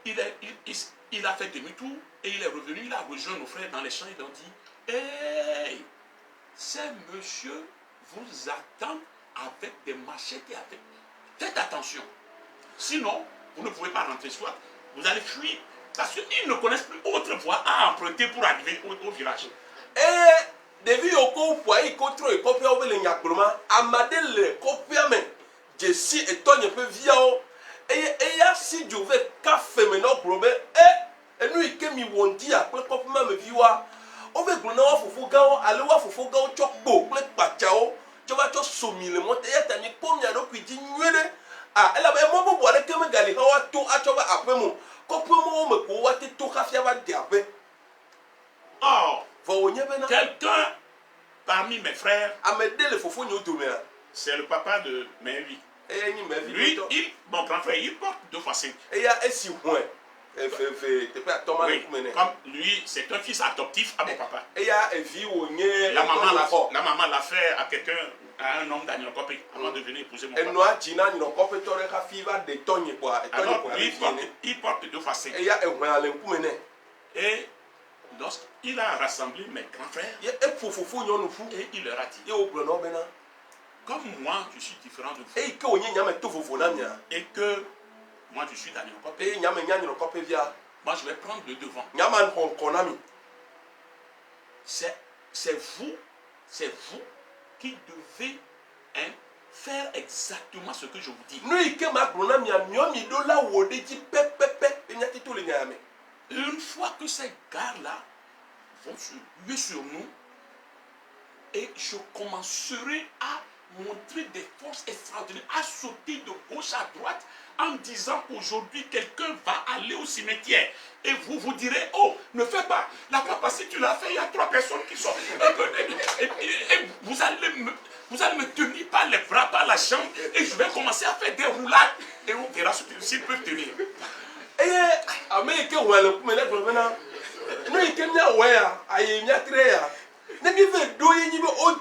il a fait demi-tour et il est revenu, il a rejoint nos frères dans les champs, il leur dit, hey, ces messieurs vous attendent avec des machettes et avec... Faites attention. Sinon, vous ne pouvez pas rentrer soit. Vous allez fuir. Parce qu'ils ne connaissent plus autre voie à emprunter pour arriver au village. devi yo ko fu ai ko tro e ko pe o be le nyakroma amade le ko pe ame je si etonye pe via o ya si jove ka feme no probe enu ike mi wondi a pe ko pe ma me viwa o be gun na wa fufu ga o ale wa fufu ga o chokpo pe pacha o jo ba to somi le mo te ya tani pom ya do kwiji nwere ela be mo bo bo ale ke me gali ha wa to a cho ba ape mo ko pe mo me ko wa te to ka fia ba di ape parmi mes frères, amede le fofo nyo domea c'est le papa de Mary. eya nyi mevi Lui, to mon grand frère, il porte 2 fois 5. eya esi hwen fe te pe atoma le Oui, kumene comme lui, c'est un fils adoptif à mon papa. eya evi wo nye La maman l'a fait à quelqu'un, à un homme Daniel Copé, avant de venir épouser mon papa. eno ajina nyino kope tore ka fi va de tonye kwa etonye Alors, kwa lui, fi il porte 2 fois 5. eya ehwen ale kumene Et lorsqu'il a rassemblé mes grands frères, ye efofofo nyo no fu et il leur a dit, ye wo gbe no bena comme moi, je suis différent de vous, e ke onye nyame to fofo na mia et que moi, je suis Daniel Copé, e nyame nya nyino kope via moi, je vais prendre le devant. nyama honko mi C'est vous qui devez faire exactement ce que je vous dis. no ike ma gbona mia mio mi do la wo de ji pepepe e nya tito le nyame Une fois que ces gars-là vont se ruer sur nous, et je commencerai à montrer des forces extraordinaires, à sauter de gauche à droite, en disant qu'aujourd'hui, quelqu'un va aller au cimetière. Et vous vous direz, oh, ne fais pas. La papa, si tu l'as fait, il y a 3 personnes qui sont... Et vous allez me tenir par les bras, par la jambe, et je vais commencer à faire des roulades. Et on verra s'ils peuvent tenir. eye ameke wale kumene gbona no ike mia we ya aye mia tre ya ne bi ve do yi ni o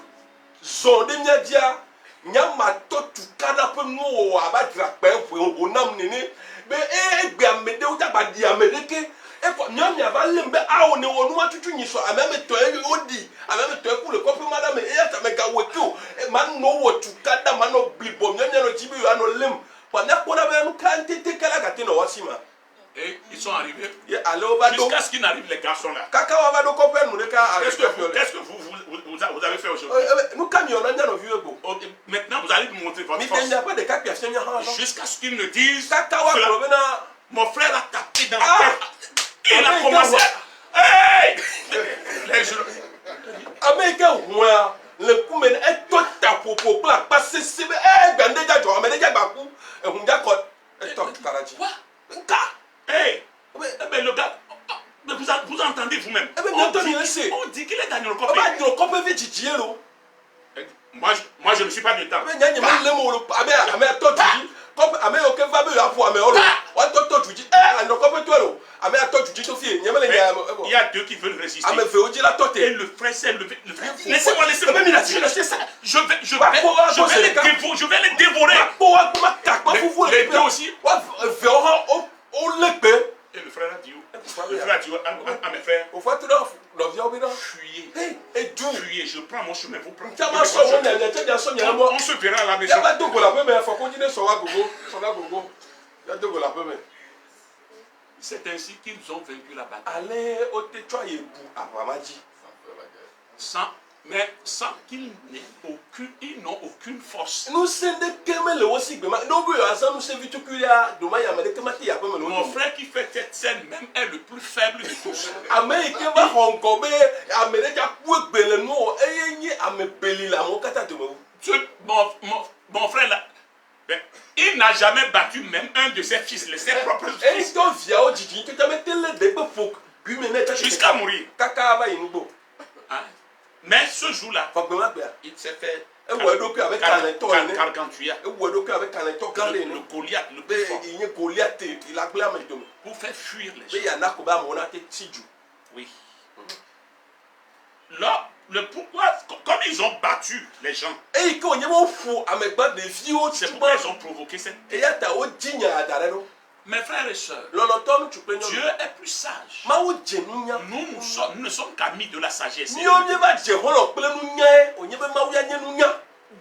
zo de mia dia nya ma to tu kana pe no o abadra pe o nam nini be egbe amede o jagba di amede ke e ko mia va lembe awo ne wonu atutu nyi so ameme to e odi ameme to e ku le kope madam e ya ta me ga wetu man no wo tu kada man no blibo mia no jibi yo no lem pa na ko na be no kan tete kala gati no wasima. Et ils sont arrivés jusqu'à ce qu'ils n'arrivent les garçons là. Qu'est-ce que vous avez fait aujourd'hui? Maintenant vous allez nous montrer votre force. Jusqu'à ce qu'ils ne disent cela. Mon frère a tapé dans la tête. Il a commencé. Hey! Les gens. Le kumene est tout à propos pour la passer si déjà joie mais déjà bakou et on d'accord et toi karaji quoi hey mais le gars mais vous entendez vous-même on dit qu'il est Daniel Copé Daniel Copé veut dire moi je ne suis pas du temps mais il y a 2 qui veulent résister et le frère c'est le laissez-moi je vais les dévorer les 2 aussi et le frère a dit à mes frères fuyez, je prends mon chemin, vous prenez on se verra à la maison. C'est ainsi qu'ils ont vaincu la bataille. Sans qu'ils n'ont aucune force. Mon frère qui fait cette scène même est le plus faible de tous. Mon frère là, il n'a jamais battu même un de ses fils, ses propres fils. Jusqu'à mourir. Hein? Mais ce jour-là, il s'est fait gargantua. Le Goliath, le plus fort. Pour faire fuir les gens. Oui. Là, le pourquoi, comme ils ont battu les gens, c'est pourquoi ils ont provoqué cette. Mes frères et sœurs, Dieu est plus sage. Nous ne sommes qu'amis de la sagesse.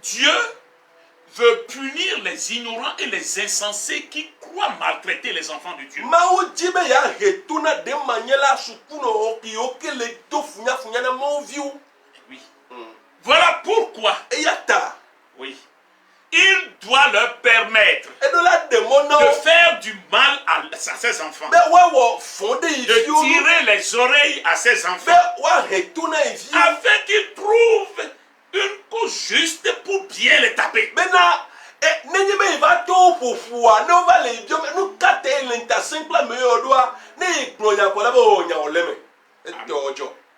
Dieu veut punir les ignorants et les insensés qui croient maltraiter les enfants de Dieu. Oui. Voilà pourquoi. Oui. Il doit leur permettre de faire du mal à ses enfants, de tirer les oreilles à ses enfants, afin qu'ils trouvent une cause juste pour bien les taper.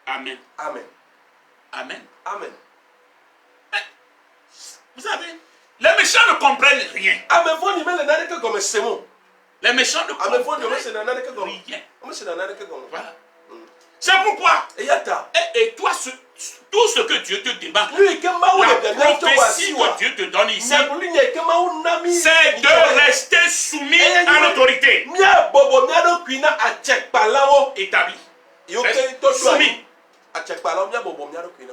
Amen. Amen. Amen. Vous savez, les méchants ne comprennent rien. Amefoni mele nani ke comme semo. Les méchants ne Amefoni comprennent mele c'est nani ke comme. rien. Ome c'est nani ke comme. Voilà. C'est pourquoi, Et yata. et toi, tout ce que Dieu te demande, Lui ke maou la de bien to prophétie wasiwa. que Dieu te donne ici, Nyabuli nye ke maou nami. c'est de rester soumis à l'autorité Mia bobo mia do kuina a check palawo. établie. Yo Reste ke to soumis. A check palawo mia bobo mia do kuina.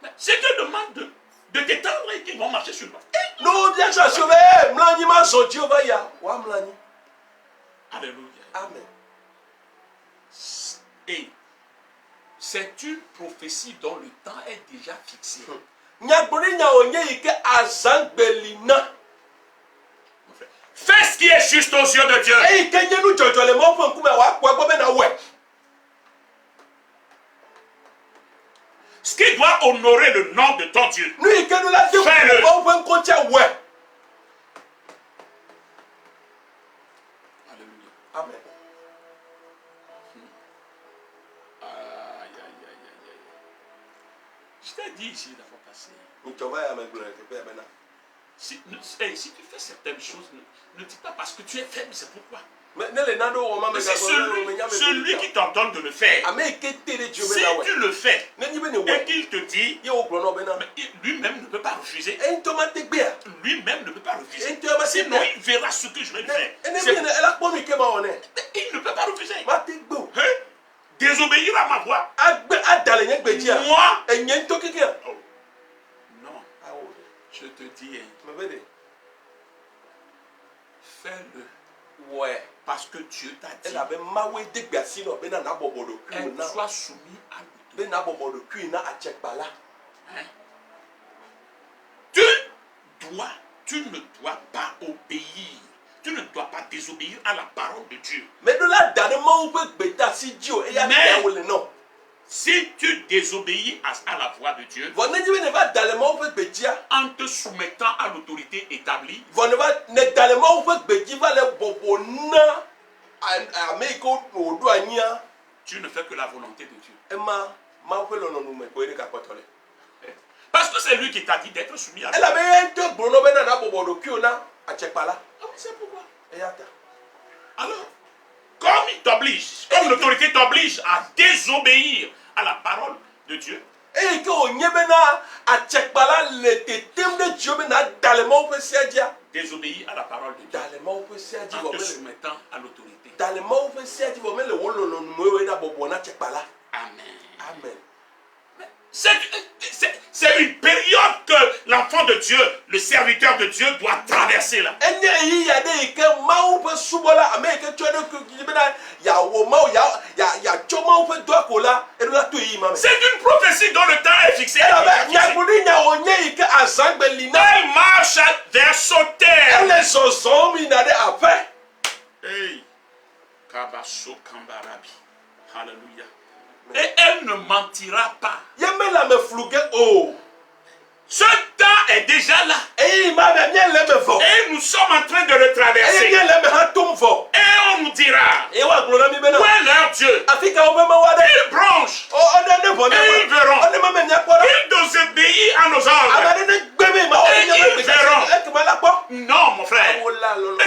Mais c'est Dieu demande de t'étendre et qu'ils vont marcher sur toi. No bien sûr sauvé. Mlani ma so Jehova ya. Wa mlani. Alléluia. Amen. Et c'est une prophétie dont le temps est déjà fixé. Nyabuli nya onye ike azangbelina. Fais ce qui est juste aux yeux de Dieu. Eyi ke nye nu jojo le mo fun kume wa kwa gbo be na we. Ce qui doit honorer le nom de ton Dieu. Nu ike nu la de Fais-le. mo fun ko che we. Alléluia. Amen. Aïe, aïe, aïe, aïe, aïe. Je t'ai dit ici la fois passée. Ntova ya me glore ke pe bena. Si tu fais certaines choses, ne dis pas parce que tu es faible, c'est pourquoi. Mais ne le nando o ma me Mais c'est celui qui t'ordonne de le faire. Ame ke tere Dieu Si be na we. tu le fais Ne ni be ne et we. qu'il te dit, Ye o glono be na. mais lui-même ne peut pas refuser. E ntoma te gbe a. Lui-même ne peut pas refuser. Et tu as passé Sinon, bien. il verra ce que je vais faire. E ne bi ne ela po mi ke ma one. Il ne peut pas refuser. Ma te gbo. Hein? Désobéir à ma voix. Agbe adale nye gbe ji a. Moi, E nye nto keke a. oh, non, Awo. je te dis, hein, Me be de. fais-le Ouais. parce que Dieu t'a dit. Elle avait mawe de gbasino be na na bobo do Et ku na. sois soumis à l'autorité. Be na bobo do ku na a check bala. Hein? Tu ne dois pas obéir. Tu ne dois pas désobéir à la parole de Dieu. Mais de la dane mawe pe gbeta si Dio e ya Mais- ta wo le no. Si tu désobéis à la voix de Dieu, Vo ne jibe ne va dale mawe pe gbejia. en te soumettant à l'autorité établie, Vo ne va ne dale mawe pe gbeji va le bobo na a me ko o do anya. tu ne fais que la volonté de Dieu. E ma pe lo no nu me ko ere ka potole. Parce que c'est lui qui t'a dit d'être soumis à Elle Dieu. avait un brono be na na bobo do ku na a check bala. Ah oui, c'est pourquoi. E ya ta. Alors, comme il t'oblige, comme l'autorité t'oblige à désobéir à la parole de Dieu, E ke o nye be na a check bala le te tem de Dio be na dale mawe pe si adia. désobéir à la parole de Dieu, Dale mawe pe si adia en vo te me. soumettant à l'autorité. Dans le monde où c'est dit que le rôle de nous est d'abord bon à check pas là. Amen. Amen. C'est une période que l'enfant de Dieu, le serviteur de Dieu doit traverser là. Et il y a des que maou peut soubola américain tu as de que ya wo maou ya choma ou peut doit cola et là tout y mame. C'est une prophétie dont le temps est fixé. Elle ya buli nya onye que asangbe lina. Elle marche vers son terme. Elle sont son minade après. Hey. Kabaso Kambarabi. Alléluia. Et elle ne mentira pas. Yeme la me flouguer oh. Ce temps est déjà là. Et il m'a bien le me fort. Et nous sommes en train de le Et traverser. bien le me hatum fort. Et on nous dira, Et wa glona mi bena. où est leur Dieu? Afrika obema wade. Ils bronchent. Oh on est bon. Et ils verront. On est même nya quoi. Ils désobéissent à nos ordres. Non, mon frère.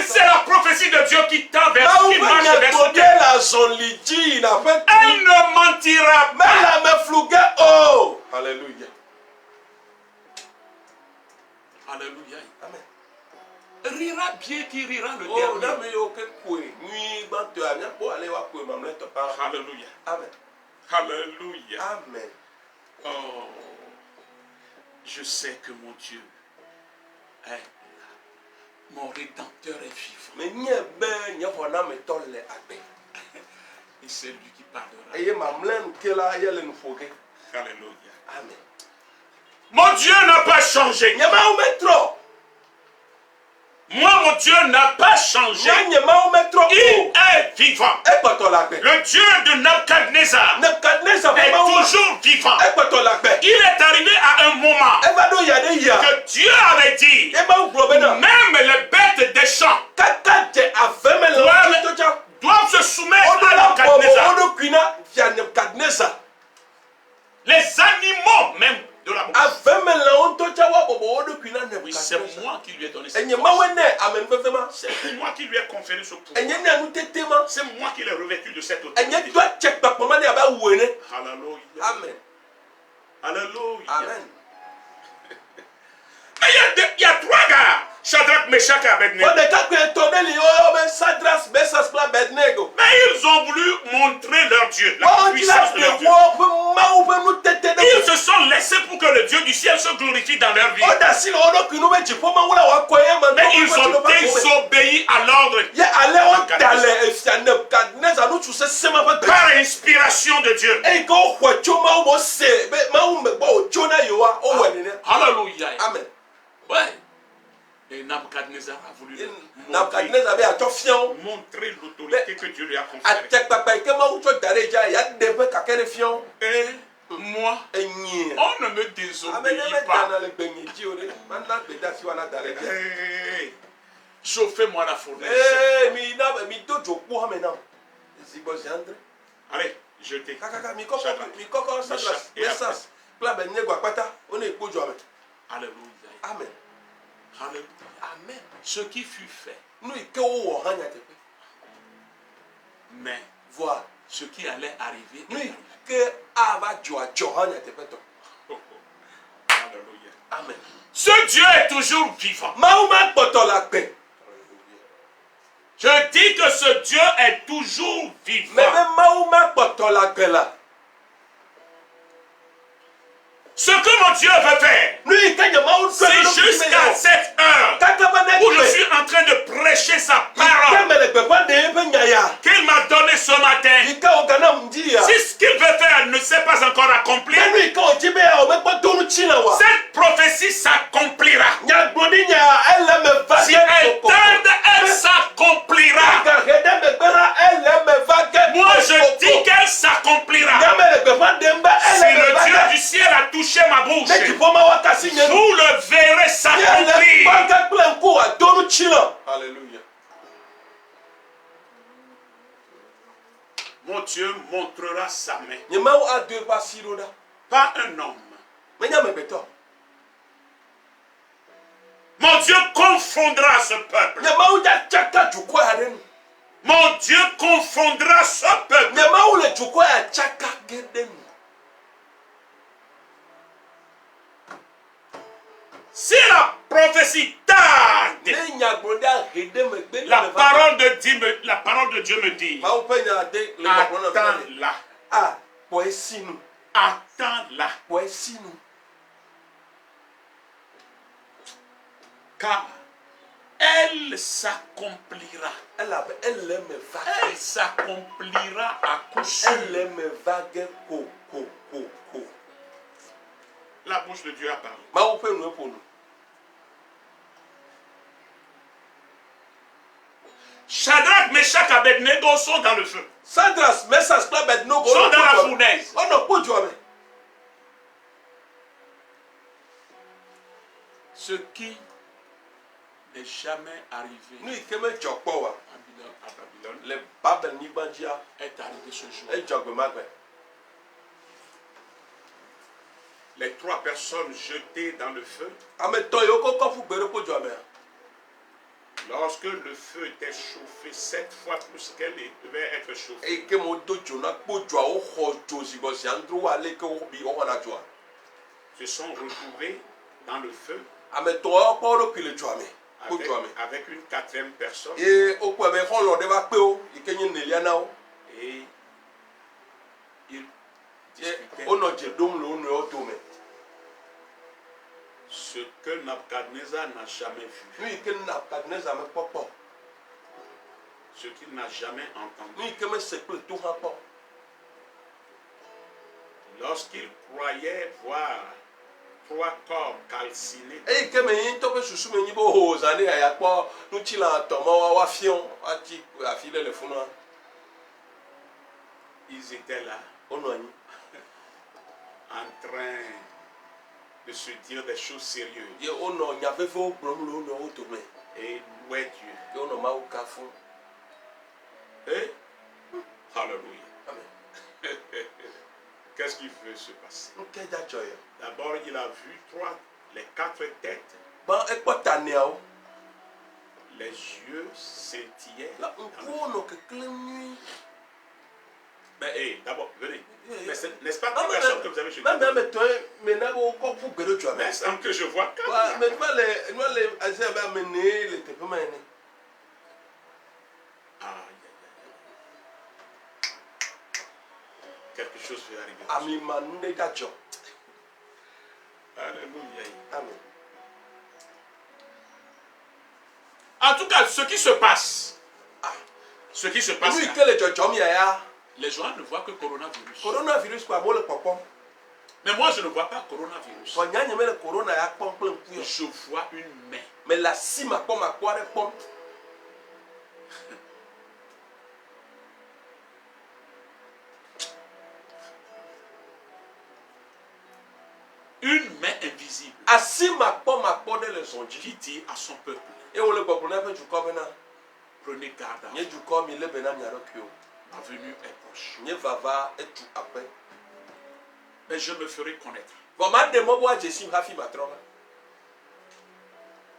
C'est la prophétie de Dieu qui tend vers qui marche vers son Dieu. Elle ne mentira pas. Alléluia. Alléluia. Amen. Rira bien qui rira le Oh, dernier. Alléluia. Alléluia. Amen. Alléluia. Amen. Oh, je sais que mon Dieu est là. Mon Rédempteur est vivant. Mais n'y a ben, n'y a pas na me tolle abe. Et c'est lui qui parlera. Eye mamlen kela yele nu foge. Alléluia. Amen. Mon Dieu n'a pas changé. N'y a ma ou metro. Moi, mon Dieu n'a pas changé. N'y a ma ou metro. Il est vivant. E pato la be. Le Dieu de Nebuchadnezzar Nebukadnezar est ma ou. toujours vivant. E pato la be. Il est arrivé à un moment E va do ya de ya. que Dieu avait dit, E ma ou globena. même les bêtes des champs Kaka je afeme le Ouais, to cha. doivent se soumettre Odo à la bobo Nebuchadnezzar. odo kwina via Nebukadnezar. Les animaux même de la boue. Afeme le on to cha wa bobo odo kwina enye mawene amen fefema C'est moi qui lui ai conféré ce pouvoir. enye ne anu tetema C'est moi qui l'ai revêtu de cette autorité. enye doit check pa poma ne aba wene Alléluia. amen Alléluia. amen Mais il y a trois gars. Shadrach, Meshach et Abednego. on est capé étonné li o ben Sadras Mesas Plan Abednego Mais ils ont voulu montrer leur Dieu, la on dit la puissance de leur Dieu. maou pe nous tete Ils se sont laissés pour que le Dieu du ciel se glorifie dans leur vie. on da si on do kinu be jipo ma wala wa koye man Mais ils ont désobéi à l'ordre ye ale on dale efiane Nebukadnezar nous tu sais sema ba par inspiration de Dieu. e ko hwacho ma wo se be ma wo me bo jona yo wa o wani ne Alléluia. amen Ouais. Et Nabucodonosor a voulu Nebukadnezar be atofian montrer l'autorité que Dieu lui a conférée. atekpakpa ke ma wo cho dare ja ya de be ka kere fion Et moi, enyi on ne me amen désobéit me pas. dana le gbenyi ji o de man na be da si wa na dare ja Hey, chauffez-moi la fournaise. mi dojo po ha me na zibo jandre Allez, jetez. kaka mi Shadrach. koko Sadras Mesas Plan Abednego apata on e pojo amen Alléluia. amen Alléluia. amen Ce qui fut fait, nous ike wo wo hanya tepe mais voir ce qui allait arriver. nous ike ava jo hanya tepe to Oh, oh. Alléluia. amen Ce Dieu est toujours vivant. mauma poto la pe Je dis que ce Dieu est toujours vivant. mais be mauma poto la pe la Ce que mon Dieu veut faire, nous ike nya mau c'est jusqu'à cette heure où je suis en train de prêcher sa parole qu'il m'a donné ce matin. Si ce qu'il veut faire ne s'est pas encore accompli, cette prophétie s'accomplira. Si elle tarde, elle s'accomplira. Moi, je dis qu'elle s'accomplira. Si le Dieu du ciel a touché ma bouche, vous le verrez s'accomplir. Alléluia. Mon Dieu montrera sa main. Pas un homme. Mon Dieu confondra ce peuple. Mon Dieu confondra ce peuple. Si la prophétie tarde, la parole de Dieu me dit, attends-la. Attends-la. Car elle s'accomplira. Elle s'accomplira à coup sûr. La bouche de Dieu a parlé. Shadrach, Meshach, Abednego sont dans le feu. Sadras Mesas Plan Abednego Sont dans la fournaise. on ne peut pas. Ce qui n'est jamais arrivé Nous ikeme jokpo à Babylone le Babel ni bandia est arrivé ce jour. e jogbe magbe. Les trois personnes jetées dans le feu, Ameto yoko kofu gbere ko jo me. lorsque le feu était chauffé 7 fois plus qu'elle devait être chauffée, E ke mo do jona po jo o ho jo sigo si andro ale ke o bi o na jo. se sont retrouvés dans le feu Ameto o po ro kile jo me. Ko jo me. avec une quatrième personne E o po be ho lo de ba pe o ikenye nelia na o. et ils E discutaient o no je dom lo no o to me. ce que Nabucodonosor n'a jamais vu, Nous ikene na Nebukadnezar me popo. ce qu'il n'a jamais entendu. Nous ikeme se pe to ha po. Lorsqu'il croyait voir 3 corps calcinés, E ikeme yin to pe susu me yin bo ho zani ya po nu chi la to mo wa fion ati afile le funu. ils étaient là Ono anyi. en train de se dire des choses sérieuses Ye ono nya fefe o gbrom lo no o to me. et louaient Dieu. Ye ono ma o ka fun. Et Alléluia. Amen. Qu'est-ce qui veut se passer? Nke ja joy. D'abord, il a vu les 4 têtes Ba e po tane o. Les yeux scintillaient. La nkono kekle nui. Mais hey, d'abord, venez. Mais n'est-ce pas Ah, une personne que vous avez chez mais vous? mais toi, mais n'a pas encore pour que tu as. Mais il semble que je vois quatre. Ouais, mais toi les assez va mener les te pas mener. Aïe, aïe, aïe. Quelque chose va arriver. Ami manunde gajo. Alléluia. Amen. En tout cas, ce qui se passe, Nous que les jojo mi ya. les gens ne voient que coronavirus. Coronavirus quoi mo le popom. Mais moi, je ne vois pas coronavirus. So nya nyeme le corona ya pom plein kuyo. Je vois une main. Mais la cime pom a quoi pom. Une main invisible Asima pom a pom de le sonji. qui dit à son peuple, Et on le popona pe du komena. prenez garde à Nye vous. du kom il le bena mi arokyo. Ma venue est proche. Nye vava et tout après. Mais je me ferai connaître. Bon ma demo wa jesim hafi matrona.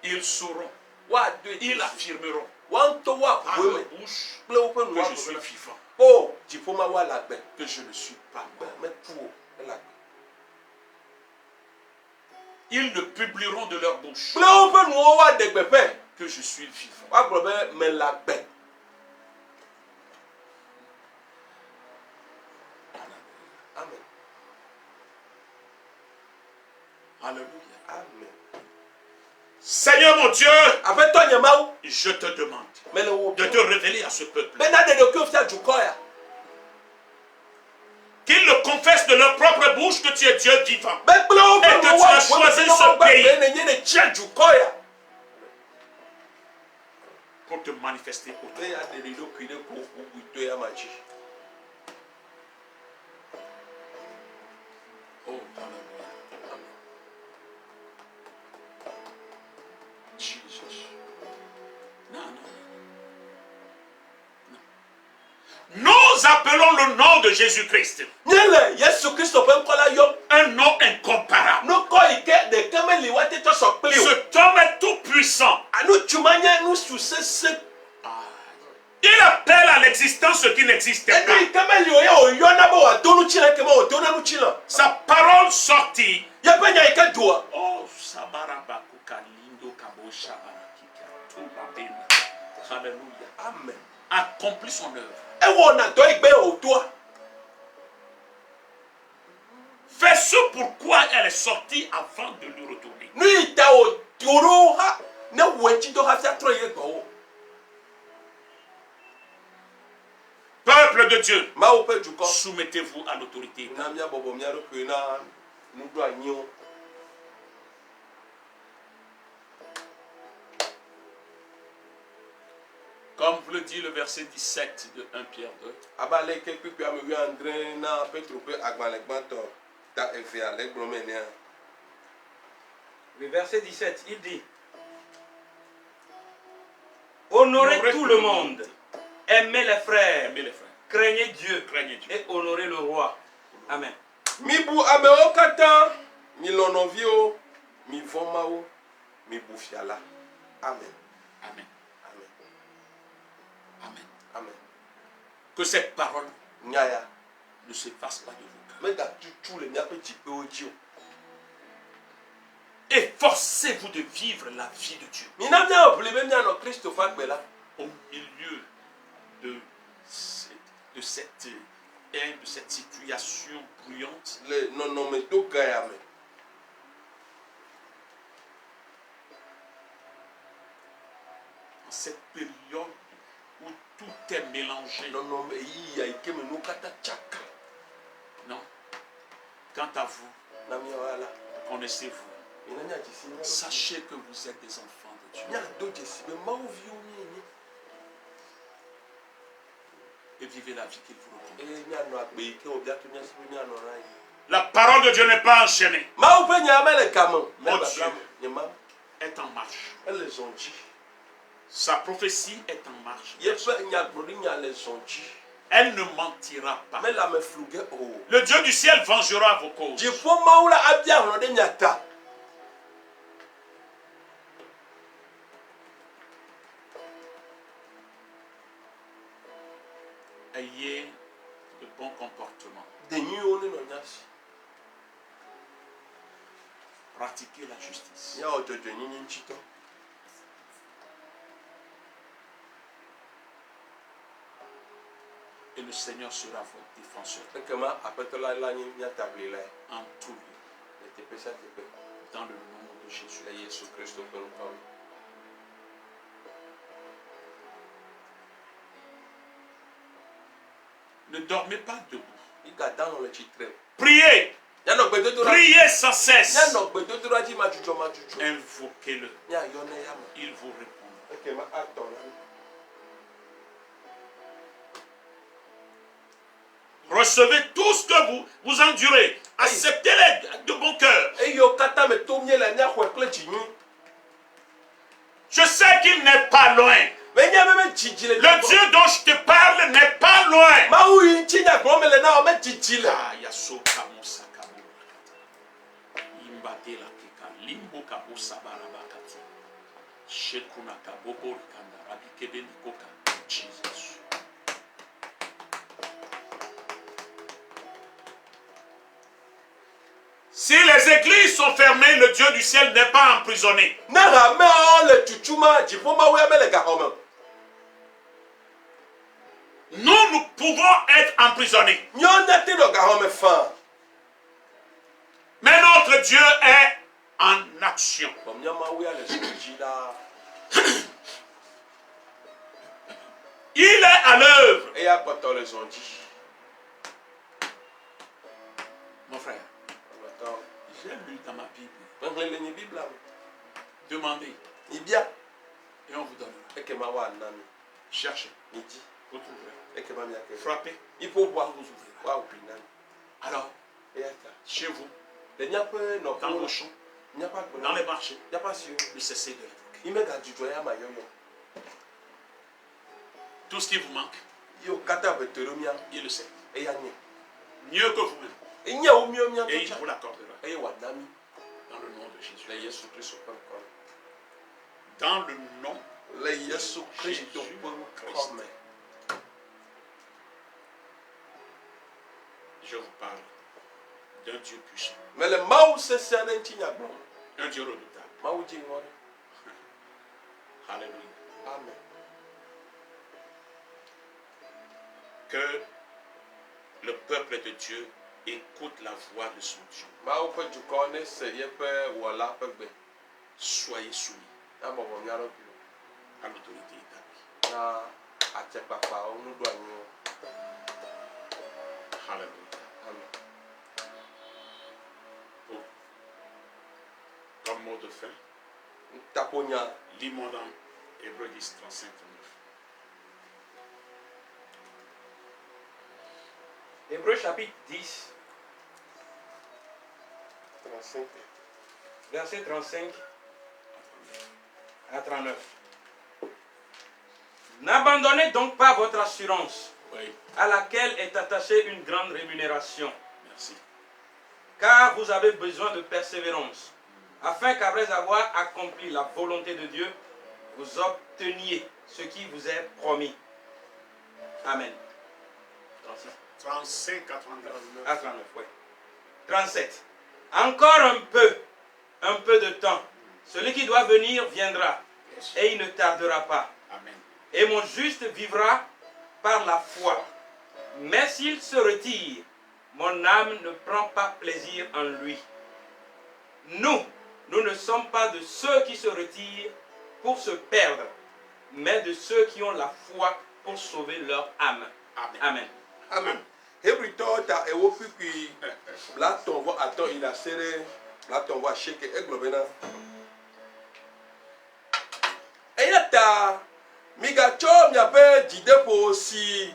Ils sauront, Wa de ils affirmeront wan to wa par we leur me. bouche Ple open que wa je suis vivant, Oh, jipoma wa la gbe. que je ne suis pas mort. Mais tout la gbe. Ils ne publieront de leur bouche Ple open wa de gbe pe. que je suis vivant. Wa gbo be me la gbe. Amen. Alléluia. Amen. Seigneur mon Dieu, Avec toi nyama ou je te demande me le wo. de te révéler à ce peuple. Bena de dokyo fia du koya. Qu'ils le confessent de leur propre bouche que tu es Dieu vivant. Be ple open Et que tu as choisi ce pays. Ne nye chia du koya. Pour te manifester autour. Me ya de rido kuide ko to ya machi. Oh, alléluia. Jesus. Non, non, non. Nous appelons le nom de Jésus-Christ Nyele Yesu Christo pe nkola yo. un nom incomparable. No ko ike de kemeli wa te to so pli o. Cet homme est tout puissant. Anu chumanya nu su sese. Il appelle à l'existence ce qui n'existait Enu pas. ikemeli o ya o yo na bo wa donu chile ke o donu nu chile. Sa parole sortie. Ya pe nya ike duo. Oh, Sabarabaku Kalindo Kabo Shabarakika. Tout va bien. Alléluia. Amen. Accomplit son œuvre. E wo na do igbe o duo. Fais ce pourquoi elle est sortie avant de lui retourner. Nu ita o duro ha ne wenchi do ha fia tro ye gbo. Peuple de Dieu, Ma o pe juko. soumettez-vous à l'autorité. Na mia bobo mia ro ku na nu do anyo. Comme vous le dit le verset 17 de 1 Pierre 2. Abale ke pipi ame wi André na Petro pe agbanlegban to ta efe ale gboro ne. Le verset 17, il dit: honorez tout le monde, aimez les frères, Aimez les frères. craignez Dieu Craignez Dieu. et honorez le roi. Amen. Mi bu ame o kata, mi lonovi o, mi voma o, mi bu fiala. Amen. Amen. Amen. Amen. Amen. Que cette parole Nyaya. ne s'efface pas de vos cœurs. Me da tutu le mia pe jipe oji o. Efforcez-vous de vivre la vie de Dieu Mi na mia obli be mia no Christo fa gbe la. au milieu de cette situation bruyante. Le non non me do gaya me. En cette période où tout est mélangé. Non non me yi ya ike me no kata chaka. Non. Quant à vous, Na mia wala. connaissez-vous. Mi na nya jisi mia. Sachez que vous êtes des enfants de Dieu. Mia do jisi be ma o vi o mi ni. Et vivez la vie qu'il vous recommande. E mia no agbe ke o bia to mia si mia no rai. La parole de Dieu n'est pas enchaînée. Ma o pe nya me le kamo. Me Mon ba Dieu. blam. Nyama. Est en marche. Elle sont dit. Sa prophétie est en marche. Ye pe nya gbori nya le sont dit. Elle ne mentira pas. Me la me fluge o. Le Dieu du ciel vengera vos causes. Je fo maula abia hono de nya ta. ayez de bons comportements. denyi wo ne no nyasi Pratiquez la justice. ya ojojo nyinyi nchito Et le Seigneur sera votre défenseur ekema apetola la nyi nyatabli la en tout lieu. etepesa tepe Dans le nom de Jésus. la Yesu Kristo pe nkwa Ne dormez pas debout. iga dano le chitre Priez. ya no gbedodora Priez sans cesse. ya no gbedodora ji majujo Invoquez-le. ya yone ya ma Il vous répondra. ekema atona Recevez tout ce que vous endurez. Acceptez-les de bon cœur. eyo kata me tomie la nya kwekle jinyi Je sais qu'il n'est pas loin. me nya me jijile Le Dieu dont je te parle n'est pas loin. ma wu yin chinya gromele na o me jijile Ah, yasoka musa kabu. Imbate la kika limbo kabu sabarabakati. Shekuna kabobo rikanda rabikebe nikoka. Jesus. Si les églises sont fermées, le Dieu du ciel n'est pas emprisonné. na ha me o le chuchuma jifo ma wu ya me le ga home Nous pouvons être emprisonnés. nyo na te do ga home fa Mais notre Dieu est en action. bom nya ma wu ya le soji da Il est à l'œuvre. e ya poto le zonji Mon frère, attends j'ai lu dans ma Bible. ngle le ni bibla Demandez ibia et on vous donne. ekema wa nami Cherchez, niji vous trouverez. ekema mi ake Frappez, ipo bwa on vous ouvrira. wa upinani Alors, e ya ta chez vous, le nya pe no dans vos champs, nya pa dans les marchés, ya pa si ne cessez de l'évoquer. ime ga jujo ya ma yoyo Tout ce qui vous manque, yo kata beteromia il le sait. e ya nye Mieux que vous-même. e nya o mio mia Et il to vous l'accordera. e wa nami Dans le nom de Jésus. le Yesu Kristo pe ko Dans le nom, le Yesu Kristo pe ko me je vous parle d'un Dieu puissant, mais le mau se se na ntinya gbo un Dieu redoutable. mau ji ngore Alléluia. amen Que le peuple de Dieu écoute la voix de son Dieu. mau pe juko ne se ye pe wala pe gbe Soyez soumis na bobo mi aro bi à l'autorité établie. na atepapa onu do anyo Alléluia. amen Oh. Comme mot de fin, taponya lis-moi dans Hébreux 10, 35, 39. Hébreux chapitre 10, 35 verset 35 à 39. N'abandonnez donc pas votre assurance, Oui, à laquelle est attachée une grande rémunération, merci. car vous avez besoin de persévérance, afin qu'après avoir accompli la volonté de Dieu, vous obteniez ce qui vous est promis. Amen. 35 à 39. À 39, oui. 37. Encore un peu de temps. Celui qui doit venir viendra, Yes. et il ne tardera pas. Amen. Et mon juste vivra par la foi. Mais s'il se retire, mon âme ne prend pas plaisir en lui. Nous ne sommes pas de ceux qui se retirent pour se perdre, mais de ceux qui ont la foi pour sauver leur âme. Amen. Amen. amen hebrito ta ewo pipi la tonvo ato ila sere la tonvo asheke eglobena eyata migacho miape jidepo si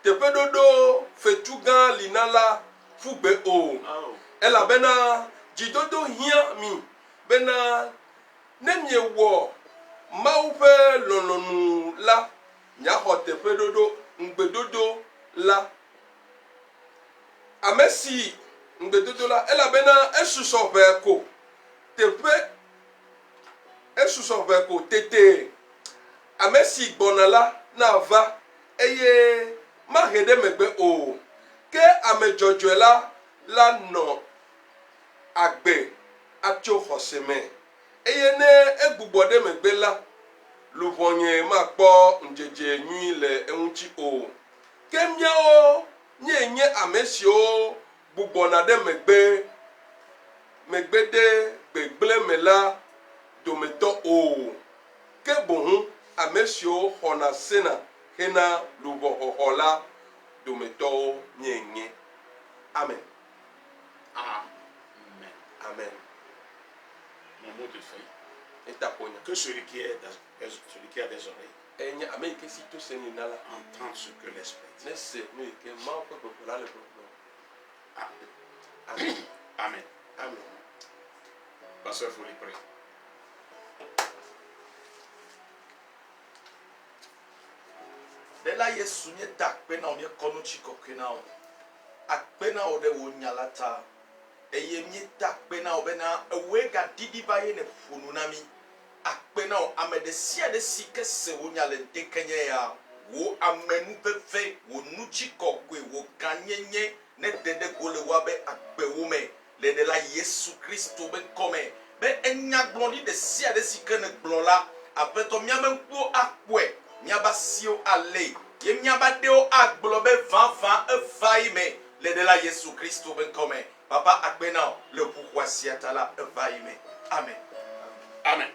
tepe dodo fetugan linala fugbe o Oh. ela bena jidodo hia mi bena nemie wo mau pe lolonu la nyaho tepe dodo ngbedodo la amesi ngbedodo la ela bena esuso veko tepe esuso veko tete amesi gbona la na va eye ma he ɖe megbe o ke ame dzɔdzɔe la nɔ agbe atso xɔse me eye ne egbugbɔ ɖe megbe la luvɔnye makpɔ ŋdzedze nyui le eŋuti o ke míawo nye ame siwo gbugbɔna ɖe megbe ɖe gbegblẽ me la dometɔ o ke boŋu ame siwo xɔna sena hena luvɔxɔxɔ la dometɔwo nye amen. Amen. Amen. Mon mot de fin. Et ta pogne. Que celui qui a des oreilles Enya ame ke si to seni nala. entende ce que l'Esprit dit. Ne se no ke ma ko ko la le ko. Amen. Amen. Amen. Pasteur, il faut les prier. de la yesu nye ta akpe na onye kɔnu tsi kɔkɔe na o akpe na o ɖe wo nya la ta eye mi ta akpe na o bena ewoe ga didi va ye ne ƒonu na mi akpe na o ame ɖe sia ɖe si ke se wo nya le ŋkekenye ya wo amenuveve wo nutsi kɔkɔe wo ganyenye ne dede go le wa be akpewo me le de la yesu kristo be ŋkɔme be enyagblɔɖi ɖe sia ɖe si ke ne gblɔ la aƒetɔ miabe ŋkuwo akpɔe miaba siwo ale ye miaba ɖewo agblɔ be vavã eva yi me le de la yesu kristo be ŋkɔme papa akpe na o le ʋuƒoasia ta la eva yi me amen. Amen.